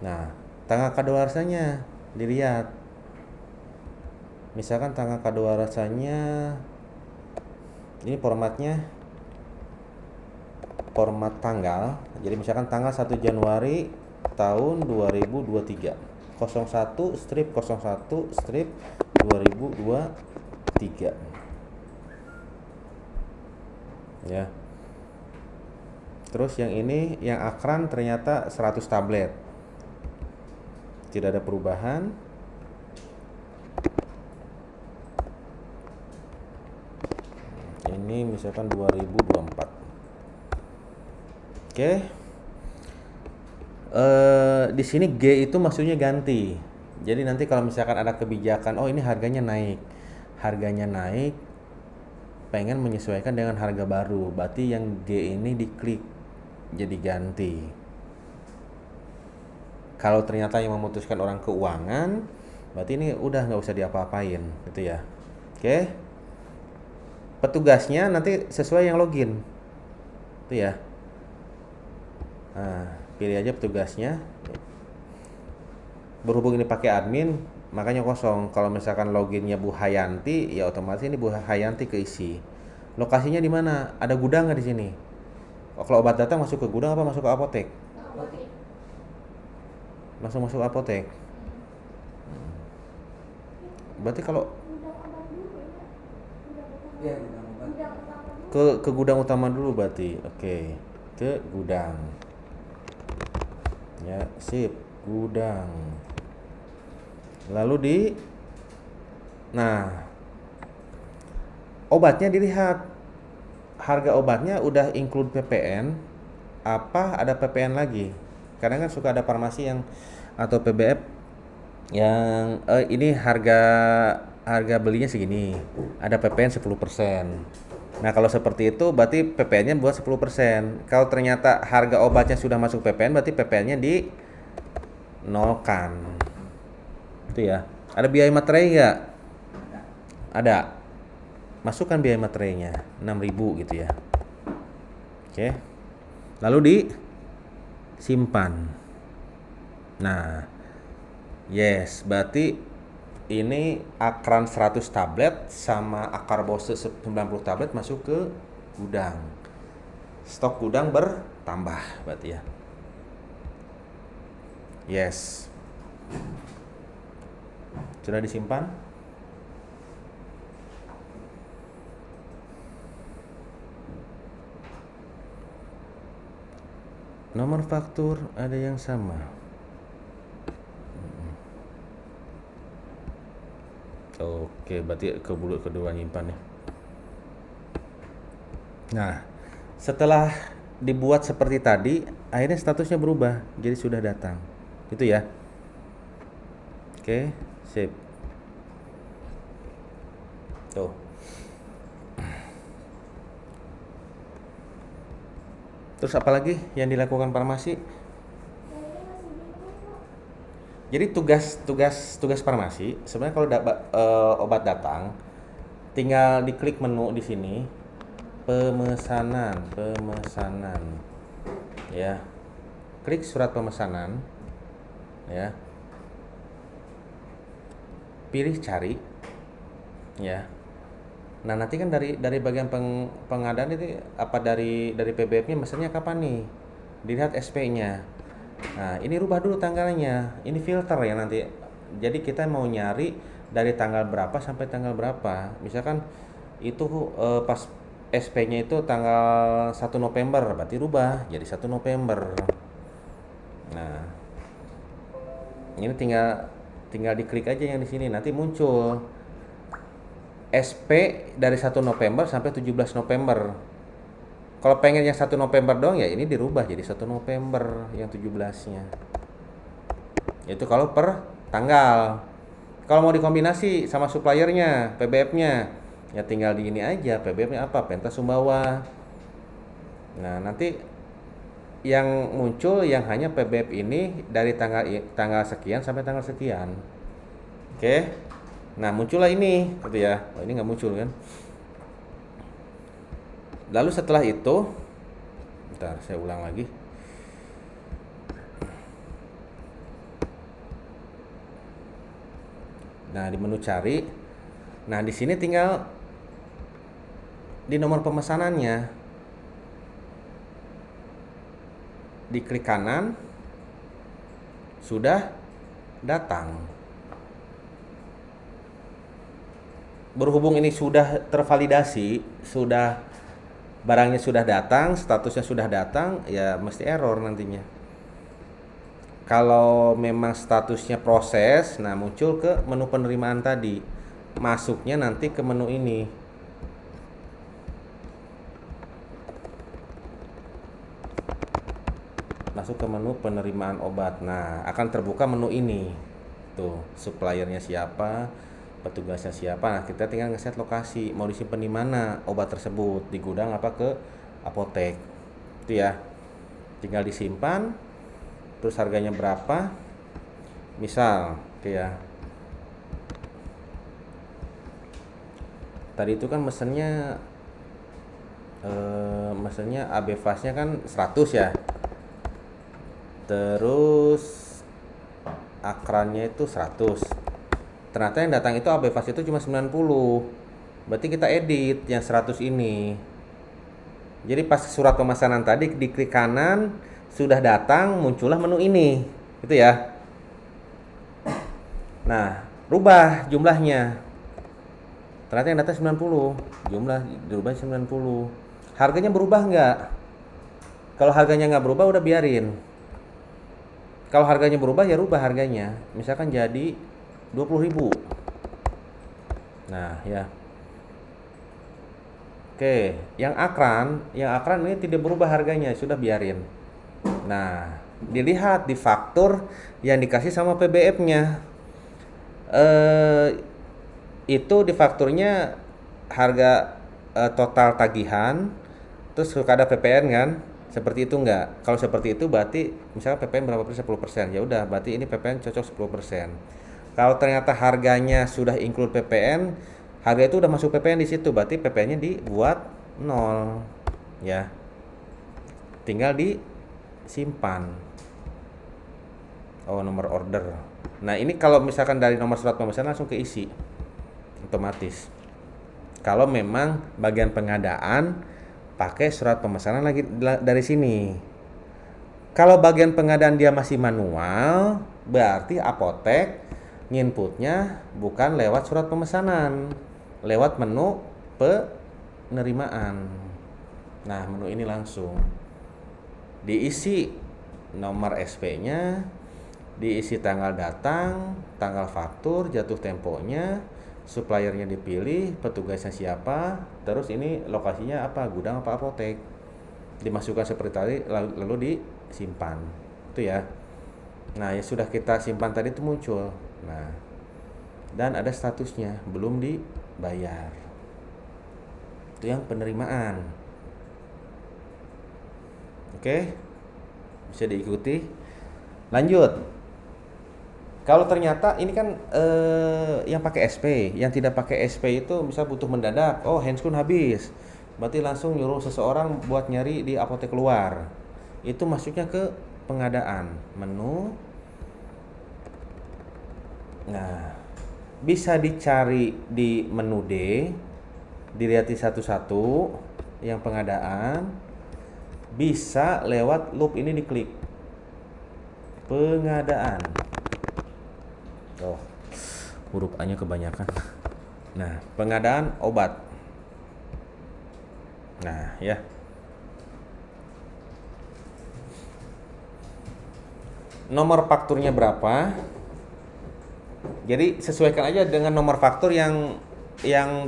Nah, tanggal kadaluarsanya dilihat. Misalkan tanggal kadaluarsanya ini formatnya format tanggal. Jadi misalkan tanggal 1 Januari tahun 2023. 01/01/2023. Ya. Terus yang ini yang Akran ternyata 100 tablet. Tidak ada perubahan. Ini misalkan 2024. Oke. Di sini G itu maksudnya ganti. Jadi nanti kalau misalkan ada kebijakan, oh ini harganya naik, pengen menyesuaikan dengan harga baru, berarti yang G ini diklik jadi ganti. Kalau ternyata yang memutuskan orang keuangan, berarti ini udah nggak usah diapa-apain, gitu ya. Oke. Petugasnya nanti sesuai yang login, itu ya. Nah, pilih aja petugasnya. Berhubung ini pakai admin, makanya kosong. Kalau misalkan loginnya Bu Hayanti, ya otomatis ini Bu Hayanti keisi. Lokasinya di mana? Ada gudang nggak di sini? Oh, kalau obat datang masuk ke gudang apa masuk ke apotek? Oke. Langsung masuk apotek. Berarti kalau Gudang obat dulu ya. Gudang utama. Iya, gudang obat. Gudang utama dulu. ke gudang utama dulu berarti. Oke. Ke gudang. Ya, sip. Gudang. Lalu nah, obatnya dilihat. Harga obatnya udah include PPN apa ada PPN lagi? Kadang kan suka ada farmasi yang atau PBF yang ini harga belinya segini, ada PPN 10%. Nah, kalau seperti itu berarti PPN-nya buat 10%. Kalau ternyata harga obatnya sudah masuk PPN berarti PPN-nya di nolkan. Itu ya. Ada biaya materai nggak? Ada. Masukkan biaya materainya 6.000 gitu ya. Oke. Lalu disimpan. Nah, yes, berarti ini Akran 100 tablet sama Akarbose 90 tablet masuk ke gudang. Stok gudang bertambah berarti ya. Yes. Sudah disimpan? Nomor faktur ada yang sama. Oke, berarti kedua nyimpan ya. Nah, setelah dibuat seperti tadi, akhirnya statusnya berubah, jadi sudah datang. Itu ya. Oke, sip. Tuh. Terus apa lagi yang dilakukan farmasi? Kayaknya masih bingung kok. Jadi tugas farmasi sebenarnya kalau obat datang, tinggal diklik menu di sini, pemesanan, ya, klik surat pemesanan, ya, pilih cari, ya. Nah, nanti kan dari bagian pengadaan itu apa dari PBF-nya mesennya kapan nih? Dilihat SP-nya. Nah, ini rubah dulu tanggalnya. Ini filter ya nanti. Jadi kita mau nyari dari tanggal berapa sampai tanggal berapa. Misalkan itu pas SP-nya itu tanggal 1 November, berarti rubah jadi 1 November. Nah, ini tinggal diklik aja yang di sini, nanti muncul SP dari 1 November sampai 17 November. Kalau pengen yang 1 November doang ya ini dirubah jadi 1 November yang 17-nya. Itu kalau per tanggal. Kalau mau dikombinasi sama suppliernya, PBF-nya, ya tinggal di ini aja, PBF-nya apa? Pentas Sumbawa. Nah, nanti yang muncul yang hanya PBF ini dari tanggal sekian sampai tanggal sekian. Oke. Nah, muncullah ini, gitu ya. Oh, ini nggak muncul kan? Lalu setelah itu, bentar, saya ulang lagi. Nah, di menu cari. Nah, di sini tinggal di nomor pemesanannya. Diklik kanan. Sudah datang. Berhubung ini sudah tervalidasi, barangnya sudah datang, statusnya sudah datang, ya mesti error nantinya. Kalau memang statusnya proses, nah muncul ke menu penerimaan tadi. Masuknya nanti ke menu ini. Masuk ke menu penerimaan obat. Nah, akan terbuka menu ini. Tuh, suppliernya siapa, petugasnya siapa. Nah, kita tinggal ngeset lokasi, mau disimpan di mana obat tersebut, di gudang apa ke apotek. Itu ya. Tinggal disimpan. Terus harganya berapa? Misal, ya. Tadi itu kan mesennya AB Fast-nya kan 100 ya. Terus akrannya itu 100. Ternyata yang datang itu AB fast itu cuma 90. Berarti kita edit yang 100 ini. Jadi pas surat pemesanan tadi diklik kanan, sudah datang, muncullah menu ini. Gitu ya. Nah, rubah jumlahnya. Ternyata yang datang 90. Jumlah dirubah 90. Harganya berubah nggak? Kalau harganya nggak berubah udah biarin. Kalau harganya berubah ya rubah harganya. Misalkan jadi 20.000. Nah, ya. Oke, yang akran ini tidak berubah harganya, sudah biarin. Nah, dilihat di faktur yang dikasih sama PBF-nya. Itu di fakturnya harga total tagihan, terus suka ada PPN kan? Seperti itu enggak? Kalau seperti itu berarti misalnya PPN berapa persen? 10%. Ya udah, berarti ini PPN cocok 10%. Kalau ternyata harganya sudah include PPN, harga itu udah masuk PPN di situ, berarti PPN-nya dibuat 0. Ya. Tinggal disimpan. Oh, nomor order. Nah, ini kalau misalkan dari nomor surat pemesanan langsung keisi. Otomatis. Kalau memang bagian pengadaan pakai surat pemesanan lagi dari sini. Kalau bagian pengadaan dia masih manual, berarti apotek nginputnya bukan lewat surat pemesanan, lewat menu penerimaan. Nah, menu ini langsung diisi nomor SP-nya, diisi tanggal datang, tanggal faktur, jatuh temponya, suppliernya dipilih, petugasnya siapa, terus ini lokasinya apa, gudang apa apotek. Dimasukkan seperti tadi lalu disimpan. Itu ya. Nah, ya sudah kita simpan tadi itu muncul. Nah, dan ada statusnya belum dibayar. Itu yang penerimaan. Oke, bisa diikuti. Lanjut. Kalau ternyata ini kan yang pakai SP, yang tidak pakai SP itu bisa butuh mendadak. Oh, handskun habis. Berarti langsung nyuruh seseorang buat nyari di apotek luar. Itu masuknya ke pengadaan, menu. Nah, bisa dicari di menu D, dilihat satu-satu yang pengadaan. Bisa lewat loop ini diklik. Pengadaan. Oh, huruf A-nya kebanyakan. Nah, pengadaan obat. Nah, ya. Nomor fakturnya berapa? Jadi sesuaikan aja dengan nomor faktur yang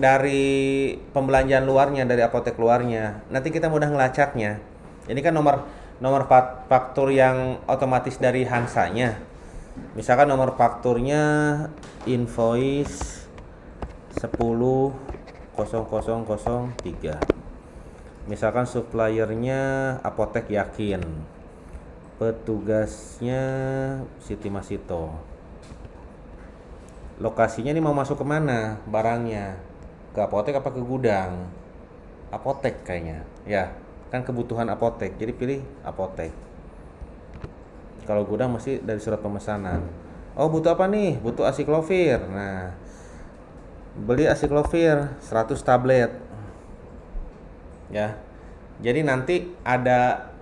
dari pembelanjaan luarnya, dari apotek luarnya. Nanti kita mudah ngelacaknya. Ini kan nomor faktur yang otomatis dari Hansanya. Misalkan nomor fakturnya invoice 10.0003. Misalkan suppliernya apotek Yakin. Petugasnya Siti Masito. Lokasinya ini mau masuk kemana barangnya? Ke apotek apa ke gudang? Apotek kayaknya. Ya, kan kebutuhan apotek. Jadi pilih apotek. Kalau gudang masih dari surat pemesanan. Oh, butuh apa nih? Butuh asiklovir. Nah, beli asiklovir 100 tablet. Ya. Jadi nanti ada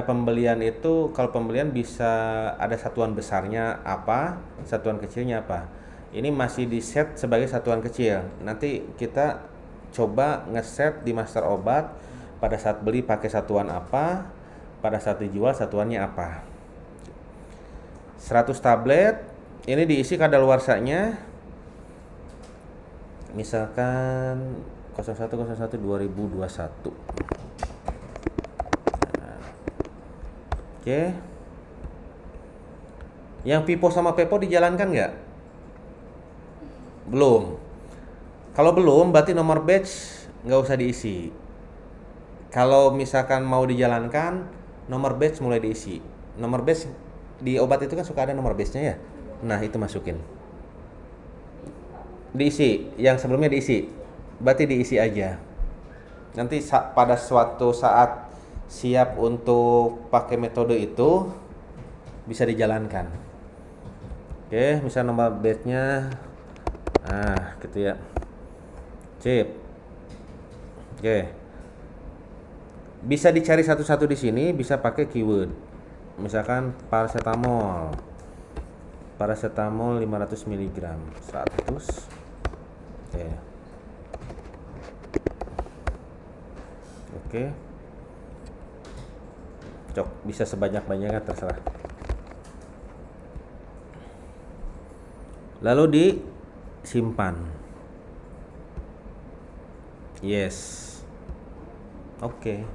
pembelian itu, kalau pembelian bisa ada satuan besarnya apa, satuan kecilnya apa. Ini masih di set sebagai satuan kecil. Nanti kita coba ngeset di master obat pada saat beli pakai satuan apa, pada saat dijual satuannya apa. 100 tablet ini diisi kadaluarsanya misalkan 01/01/2021. Oke. Yang Pipo sama Pepo dijalankan nggak? Belum. Kalau belum, berarti nomor batch nggak usah diisi. Kalau misalkan mau dijalankan, nomor batch mulai diisi. Nomor batch di obat itu kan suka ada nomor batch-nya ya. Nah, itu masukin. Diisi, yang sebelumnya diisi. Berarti diisi aja. Nanti pada suatu saat siap untuk pakai metode itu, bisa dijalankan. Oke, misal nomor batch-nya gitu ya. Sip. Oke. Bisa dicari satu-satu di sini, bisa pakai keyword. Misalkan paracetamol. Paracetamol 500 mg, 100. Oke. Oke. Cok, bisa sebanyak-banyaknya terserah. Lalu disimpan. Yes. Oke.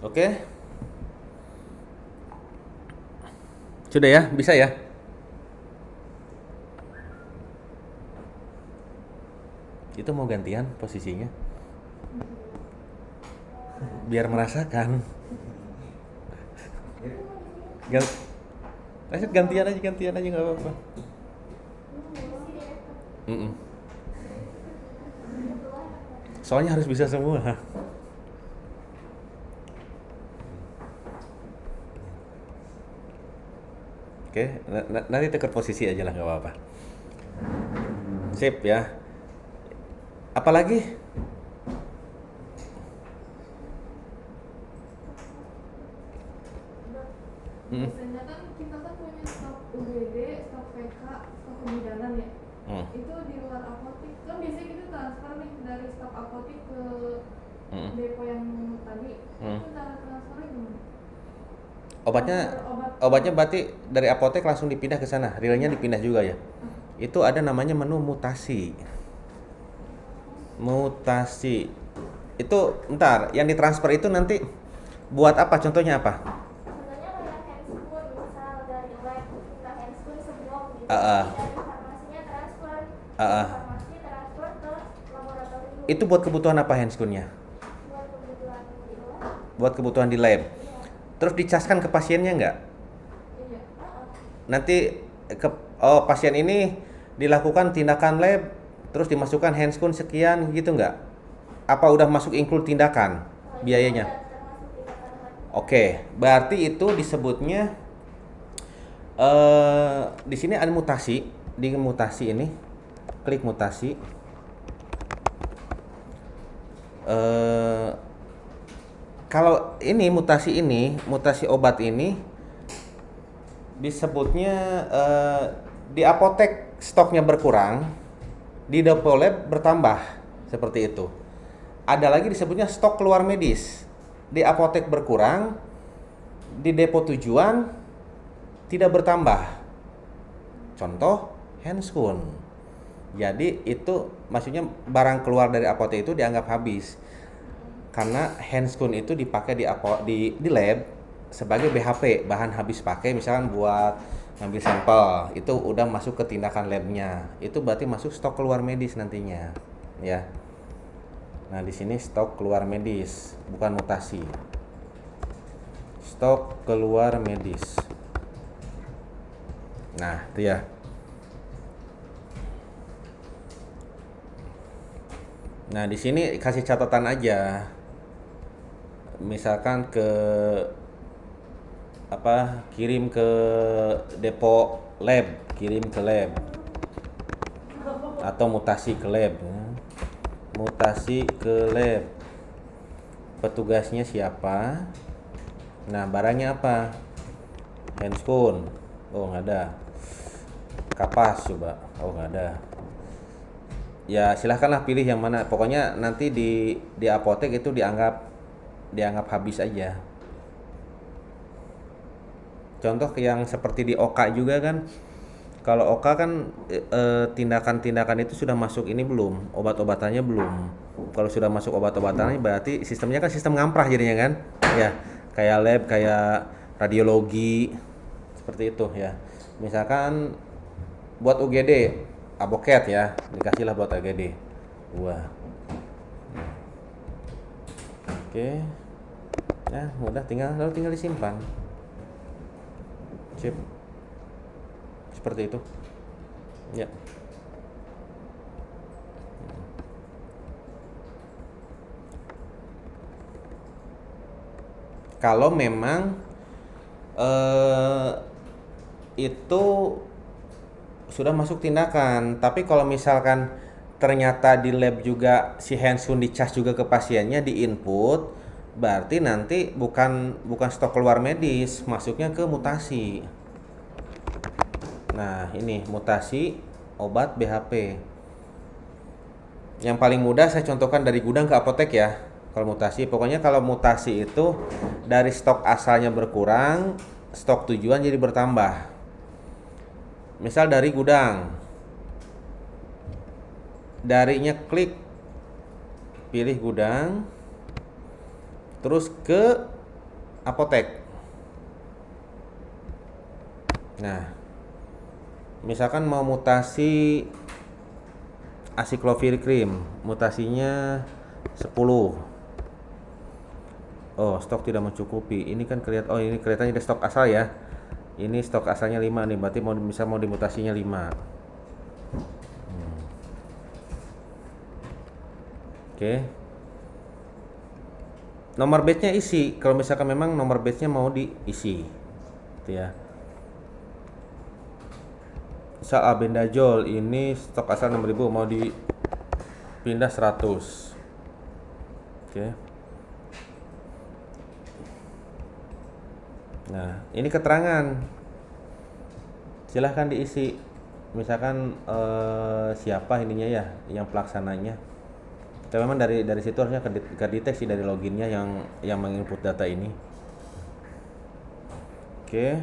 Oke. Sudah ya, bisa ya? Itu mau gantian posisinya. Biar merasakan. Gantian aja nggak apa-apa. Soalnya harus bisa semua. Oke, nanti tekan posisi aja lah, nggak apa-apa. Sip ya. Apalagi? Biasanya kan kita kan punya stok UGD, stok PK, stok kebidanan ya. Itu di luar apotek. Kan biasanya kita transfer nih dari stok apotek ke depo yang tadi. Itu cara transfernya gimana? Obatnya berarti dari apotek langsung dipindah ke sana, realnya dipindah juga ya. Itu ada namanya menu mutasi. Mutasi. Itu ntar yang ditransfer itu nanti buat apa? Contohnya apa? Contohnya kayak handscoon, misal dari lab kita handscoon semua gitu. Dari farmasinya transfer, farmasi transfer ke laboratorium. Itu buat kebutuhan apa handscoon-nya? Buat kebutuhan di lab. Buat kebutuhan di lab. Terus dicaskan ke pasiennya nggak? Iya. Nanti pasien ini dilakukan tindakan lab, terus dimasukkan handscoon sekian gitu nggak? Apa udah masuk include tindakan biayanya? Oke, berarti itu disebutnya di sini ada mutasi. Di mutasi ini, klik mutasi. Kalau ini mutasi obat ini disebutnya di apotek stoknya berkurang, di depo lab bertambah, seperti itu. Ada lagi disebutnya stok keluar medis, di apotek berkurang, di depo tujuan tidak bertambah. Contoh handscoon. Jadi itu maksudnya barang keluar dari apotek itu dianggap habis. Karena handscoon itu dipakai di lab sebagai BHP, bahan habis pakai, misalkan buat ngambil sampel, itu udah masuk ke tindakan labnya, itu berarti masuk stok keluar medis nantinya, ya. Nah di sini stok keluar medis, bukan mutasi. Stok keluar medis. Nah itu ya. Nah di sini kasih catatan aja. Misalkan kirim ke depo lab, kirim ke lab, atau mutasi ke lab, petugasnya siapa, nah barangnya apa, handscoon, oh nggak ada, kapas coba, oh nggak ada, ya silahkanlah pilih yang mana, pokoknya nanti di apotek itu dianggap habis aja. Contoh yang seperti di Oka juga kan, kalau Oka kan tindakan-tindakan itu sudah masuk ini belum, obat-obatannya belum. Kalau sudah masuk obat-obatannya berarti sistemnya kan sistem ngamprah jadinya kan, ya. kayak lab, kayak radiologi, seperti itu ya. Misalkan buat UGD, aboket ya, dikasihlah buat UGD. Wah. Oke. Ya, mudah, lalu tinggal disimpan. Sip. Seperti itu. Ya. Kalau memang itu sudah masuk tindakan, tapi kalau misalkan ternyata di lab juga si Hansun dicas juga ke pasiennya di input, berarti nanti bukan stok keluar medis, masuknya ke mutasi. Nah, ini mutasi obat BHP. Yang paling mudah saya contohkan dari gudang ke apotek ya. Kalau mutasi, pokoknya kalau mutasi itu dari stok asalnya berkurang, stok tujuan jadi bertambah. Misal dari gudang, darinya klik, pilih gudang, terus ke apotek. Nah, misalkan mau mutasi acyclovir mutasinya 10. Oh, stok tidak mencukupi. Ini kan ini kelihatannya ada stok asal ya. Ini stok asalnya 5 nih, berarti mau dimutasinya 5. Oke. Nomor batch-nya isi. Kalau misalkan memang nomor batch-nya mau diisi. Gitu ya. Misal albendazole ini stok asal 6.000 mau dipindah 100. Oke. Nah, ini keterangan. Silahkan diisi. Misalkan siapa ininya ya, yang pelaksananya. Tapi memang dari situ harusnya kedeteksi dari loginnya yang menginput data ini. Oke.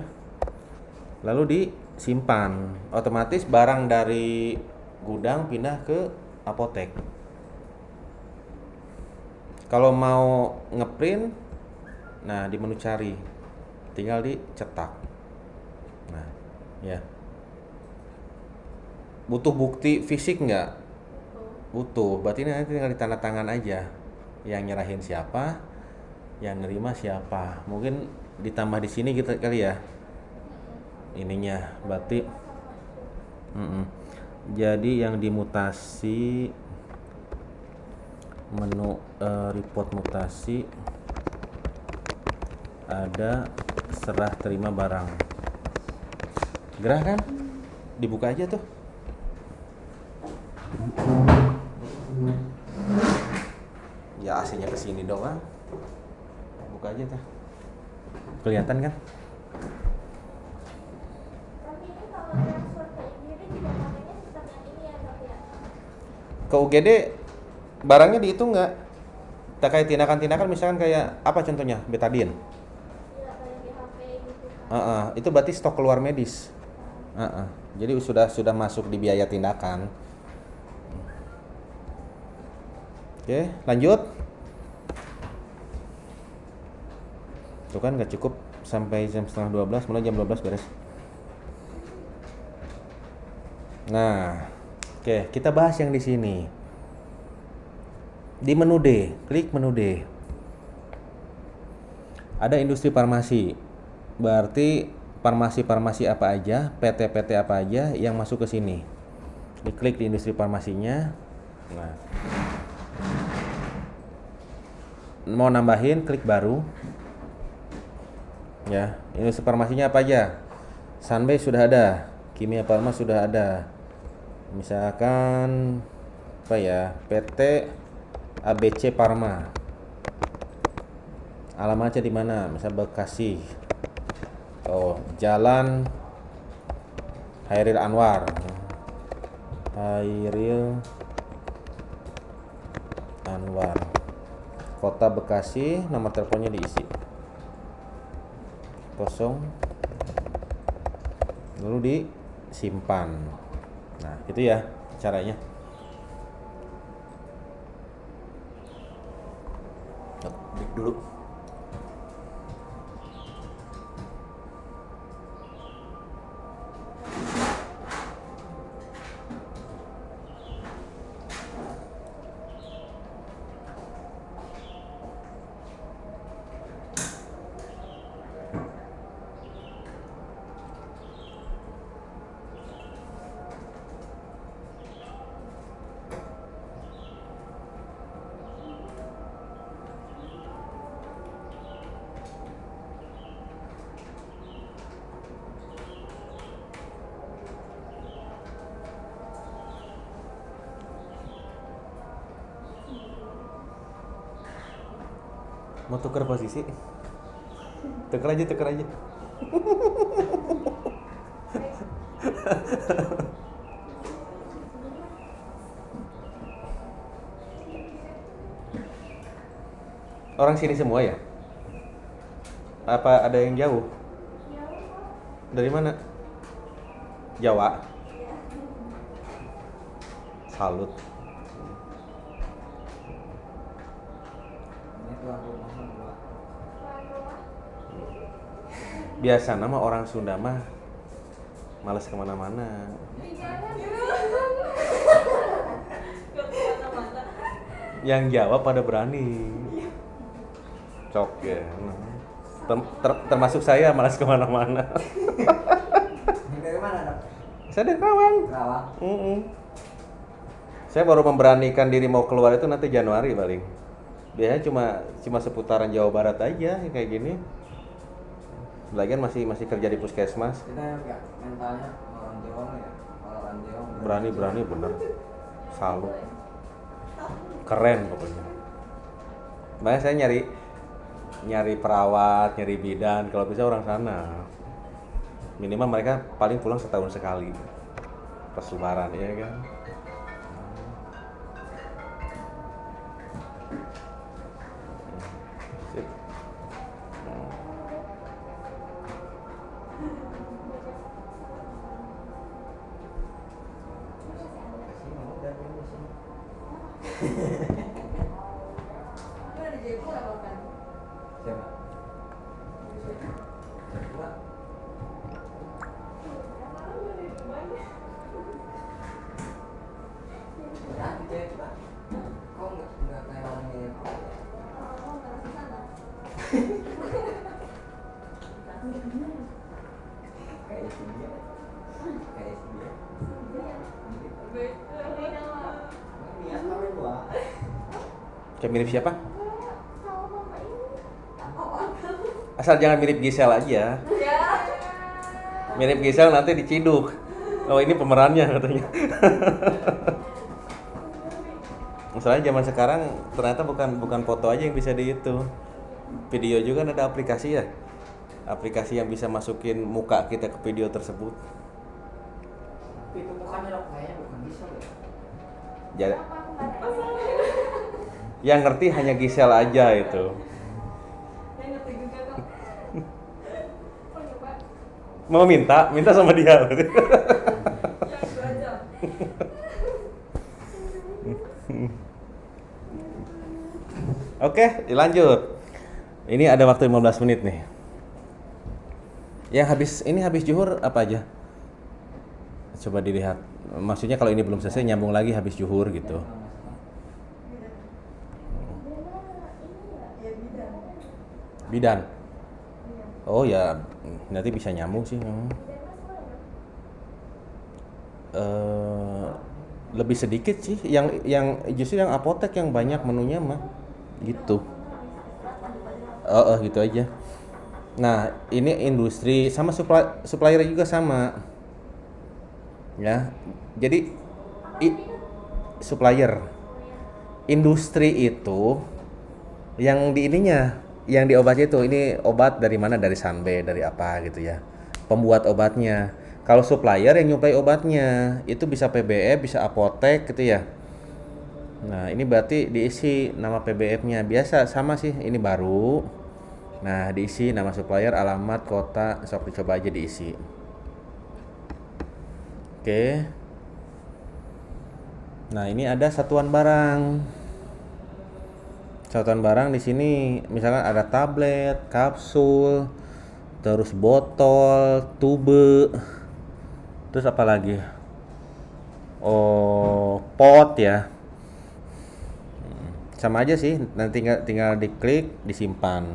Lalu disimpan. Otomatis barang dari gudang pindah ke apotek. Kalau mau ngeprint, nah di menu cari, tinggal dicetak. Nah, ya. Butuh bukti fisik nggak? Butuh. Berarti nanti tinggal ditanda tangan aja. Yang nyerahin siapa, yang nerima siapa. Mungkin ditambah di sini gitu kali ya. Ininya, berarti. Jadi yang dimutasi menu report mutasi ada serah terima barang. Gerah kan? Dibuka aja tuh. Ya AC-nya ke sini doang. Buka aja tuh. Kelihatan kan? Tapi ini kalau transfer ke UGD juga makanya sistem yang ini ya dok ya? Ke UGD barangnya dihitung nggak? Terkait tindakan-tindakan misalkan kayak apa contohnya? Betadine. Iya kayak BHP gitu kan. Itu berarti stok keluar medis. Jadi sudah masuk di biaya tindakan. Oke, lanjut. Tuh kan nggak cukup sampai jam 11:30, mulai jam 12 beres. Nah, oke, kita bahas yang di sini. Di menu D, klik menu D. Ada industri farmasi. Berarti farmasi-farmasi apa aja, PT-PT apa aja yang masuk ke sini. Diklik di industri farmasinya. Nah, mau nambahin, klik baru. Ya, industri farmasinya apa aja? Sanbei sudah ada, Kimia Farma sudah ada. Misalkan apa ya? PT ABC Farma. Alamatnya di mana? Misal Bekasi. Oh, Jalan Hairil Anwar. Kota Bekasi, nomor teleponnya diisi. 0. Lalu disimpan. Nah, itu ya caranya. Break dulu. Mau tuker posisi? Tuker aja. Orang sini semua ya? Apa ada yang jauh? Dari mana? Jawa? Salut. Ini tuan rumah dua. Biasa nama orang Sunda mah males kemana-mana. Yang Jawa pada berani. Cok ya. Termasuk saya malas kemana-mana. Dari mana, Dok? Saya dari Karawang. Karawang. Saya baru memberanikan diri mau keluar itu nanti Januari paling. Biasanya cuma seputaran Jawa Barat aja kayak gini. Lagian masih kerja di puskesmas. Kita ya mentalnya orang Jawa ya. Orang Jawa Berani bener. Salut. Keren pokoknya. Makanya saya nyari perawat, nyari bidan, kalau bisa orang sana. Minimal mereka paling pulang setahun sekali. Pas lebaran ya kan. Sip. Siapa? Siapa? Nanti cewek Pak. Kok nggak kayak orang mirip? Kayak si dia. Kayak si dia. Iya, kamu dua. Kayak mirip siapa? Asal jangan mirip Gisel aja. Mirip Gisel nanti diciduk. Oh ini pemerannya katanya. Masalahnya zaman sekarang ternyata bukan foto aja yang bisa di itu. Video juga ada aplikasi ya. Aplikasi yang bisa masukin muka kita ke video tersebut. Itu mukanya Dok, kayaknya bukan bisa ya. Jadi, yang ngerti hanya Gisel aja itu. Mau minta sama dia. Oke, lanjut. Ini ada waktu 15 menit nih. Yang habis zuhur apa aja? Coba dilihat. Maksudnya kalau ini belum selesai nyambung lagi habis zuhur gitu. Bidan. Oh ya, nanti bisa nyambung sih. Lebih sedikit sih. Yang justru yang apotek yang banyak menunya mah, gitu. Gitu aja. Nah, ini industri sama supplier juga sama. Ya, jadi supplier. Industri itu yang di ininya, yang di obat itu, ini obat dari mana? Dari Sanbe, dari apa gitu ya. Pembuat obatnya. Kalau supplier yang nyuplai obatnya, itu bisa PBF, bisa apotek gitu ya. Nah, ini berarti diisi nama PBF-nya. Biasa sama sih, ini baru. Nah, diisi nama supplier, alamat, kota, sok dicoba aja diisi. Oke. Nah, ini ada satuan barang. Satuan barang di sini misalkan ada tablet, kapsul, terus botol, tube. Terus apa lagi? Oh, pot ya. Sama aja sih, nanti tinggal diklik, disimpan.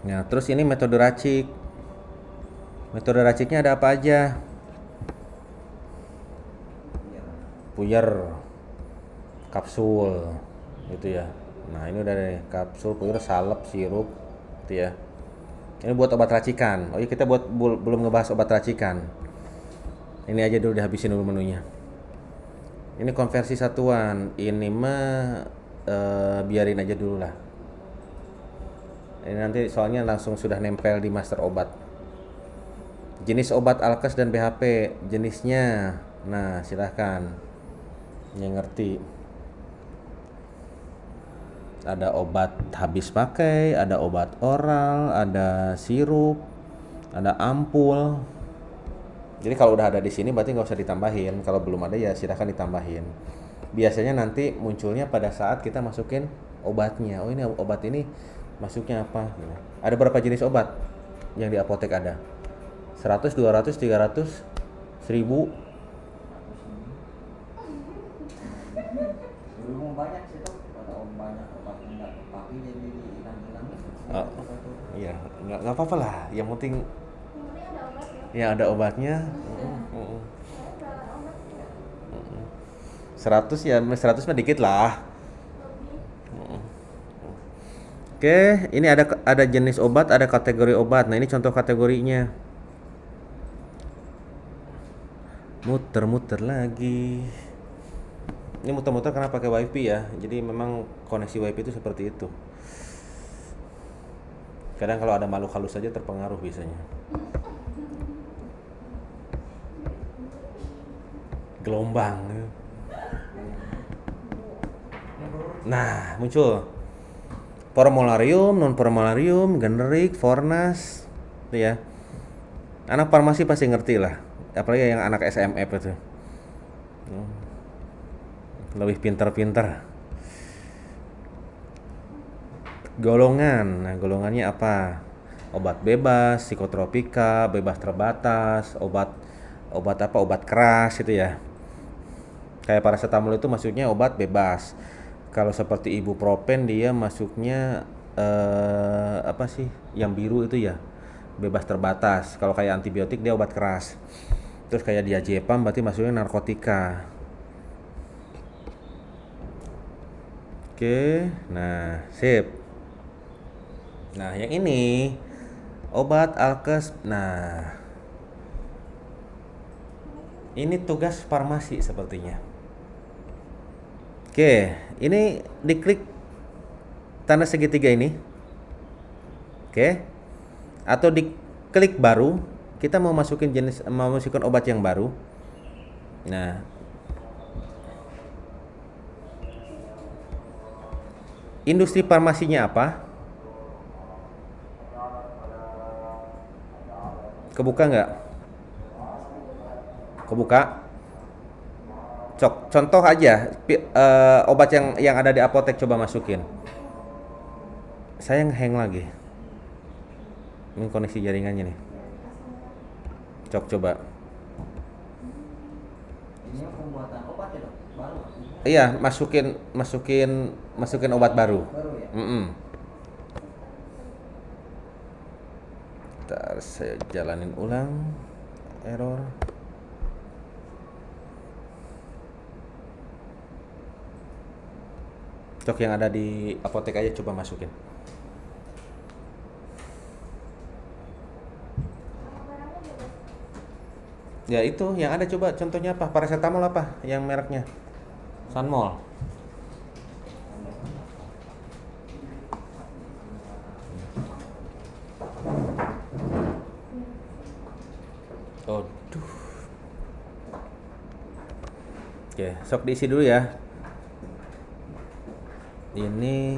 Nah, terus ini metode racik. Metode raciknya ada apa aja? Puyer, kapsul, gitu ya. Nah, ini udah deh, kapsul, puyer, salep, sirup, gitu ya. Ini buat obat racikan. Oh iya, kita belum ngebahas obat racikan. Ini aja dulu, dihabisin dulu menunya. Ini konversi satuan. Ini mah biarin aja dulu lah. Ini nanti soalnya langsung sudah nempel di master obat. Jenis obat Alkes dan BHP, jenisnya. Nah, silahkan yang ngerti. Ada obat habis pakai, ada obat oral, ada sirup, ada ampul. Jadi kalau udah ada di sini berarti nggak usah ditambahin. Kalau belum ada ya silahkan ditambahin. Biasanya nanti munculnya pada saat kita masukin obatnya. Oh, ini obat ini masuknya apa? Ada berapa jenis obat yang di apotek ada? 100, 200, 300, 1000. Dulu mau banyak sih tuh, ada banyak obat nggak kepake jadi hilang-hilang. Oh, iya, nggak apa-apa lah. Yang penting Yang penting ada obat ya. ya ada obatnya. Saya jualan obat juga. 100 ya, 100 mah dikit lah. Lebih. Oke, ini ada jenis obat, ada kategori obat. Nah, ini contoh kategorinya. Muter-muter lagi. Ini muter-muter karena pakai wifi ya. Jadi memang koneksi wifi itu seperti itu. Kadang kalau ada makhluk halus saja terpengaruh biasanya. Gelombang. Nah, muncul formularium, non formularium, generik, fornas, itu ya. Anak farmasi pasti ngerti lah, apalagi yang anak SMF itu. Lebih pintar-pintar. Golongan, nah golongannya apa? Obat bebas, psikotropika, bebas terbatas, obat apa? Obat keras itu ya. Kayak paracetamol itu masuknya obat bebas. Kalau seperti ibuprofen dia masuknya apa sih? Yang biru itu ya, bebas terbatas. Kalau kayak antibiotik dia obat keras. Terus kayak diazepam berarti masuknya narkotika. Oke, nah sip. Nah yang ini obat Alkes. Nah ini tugas farmasi sepertinya. Oke, ini diklik tanda segitiga ini. Oke. Atau diklik baru, kita mau masukkan obat yang baru. Nah, industri farmasinya apa? Kebuka nggak? Kebuka? Contoh aja obat yang ada di apotek coba masukin. Saya nge-hang lagi. Ini koneksi jaringannya nih. Coba. Ini pembuatan obat ya dok, baru. Iya, masukin obat baru. Baru ya. Ntar saya jalanin ulang. Error. Cok yang ada di apotek aja coba masukin. Barangnya bebas. Ya itu yang ada coba contohnya apa? Paracetamol apa? Yang mereknya? Sanmol. Aduh. Oke, sok diisi dulu ya. Ini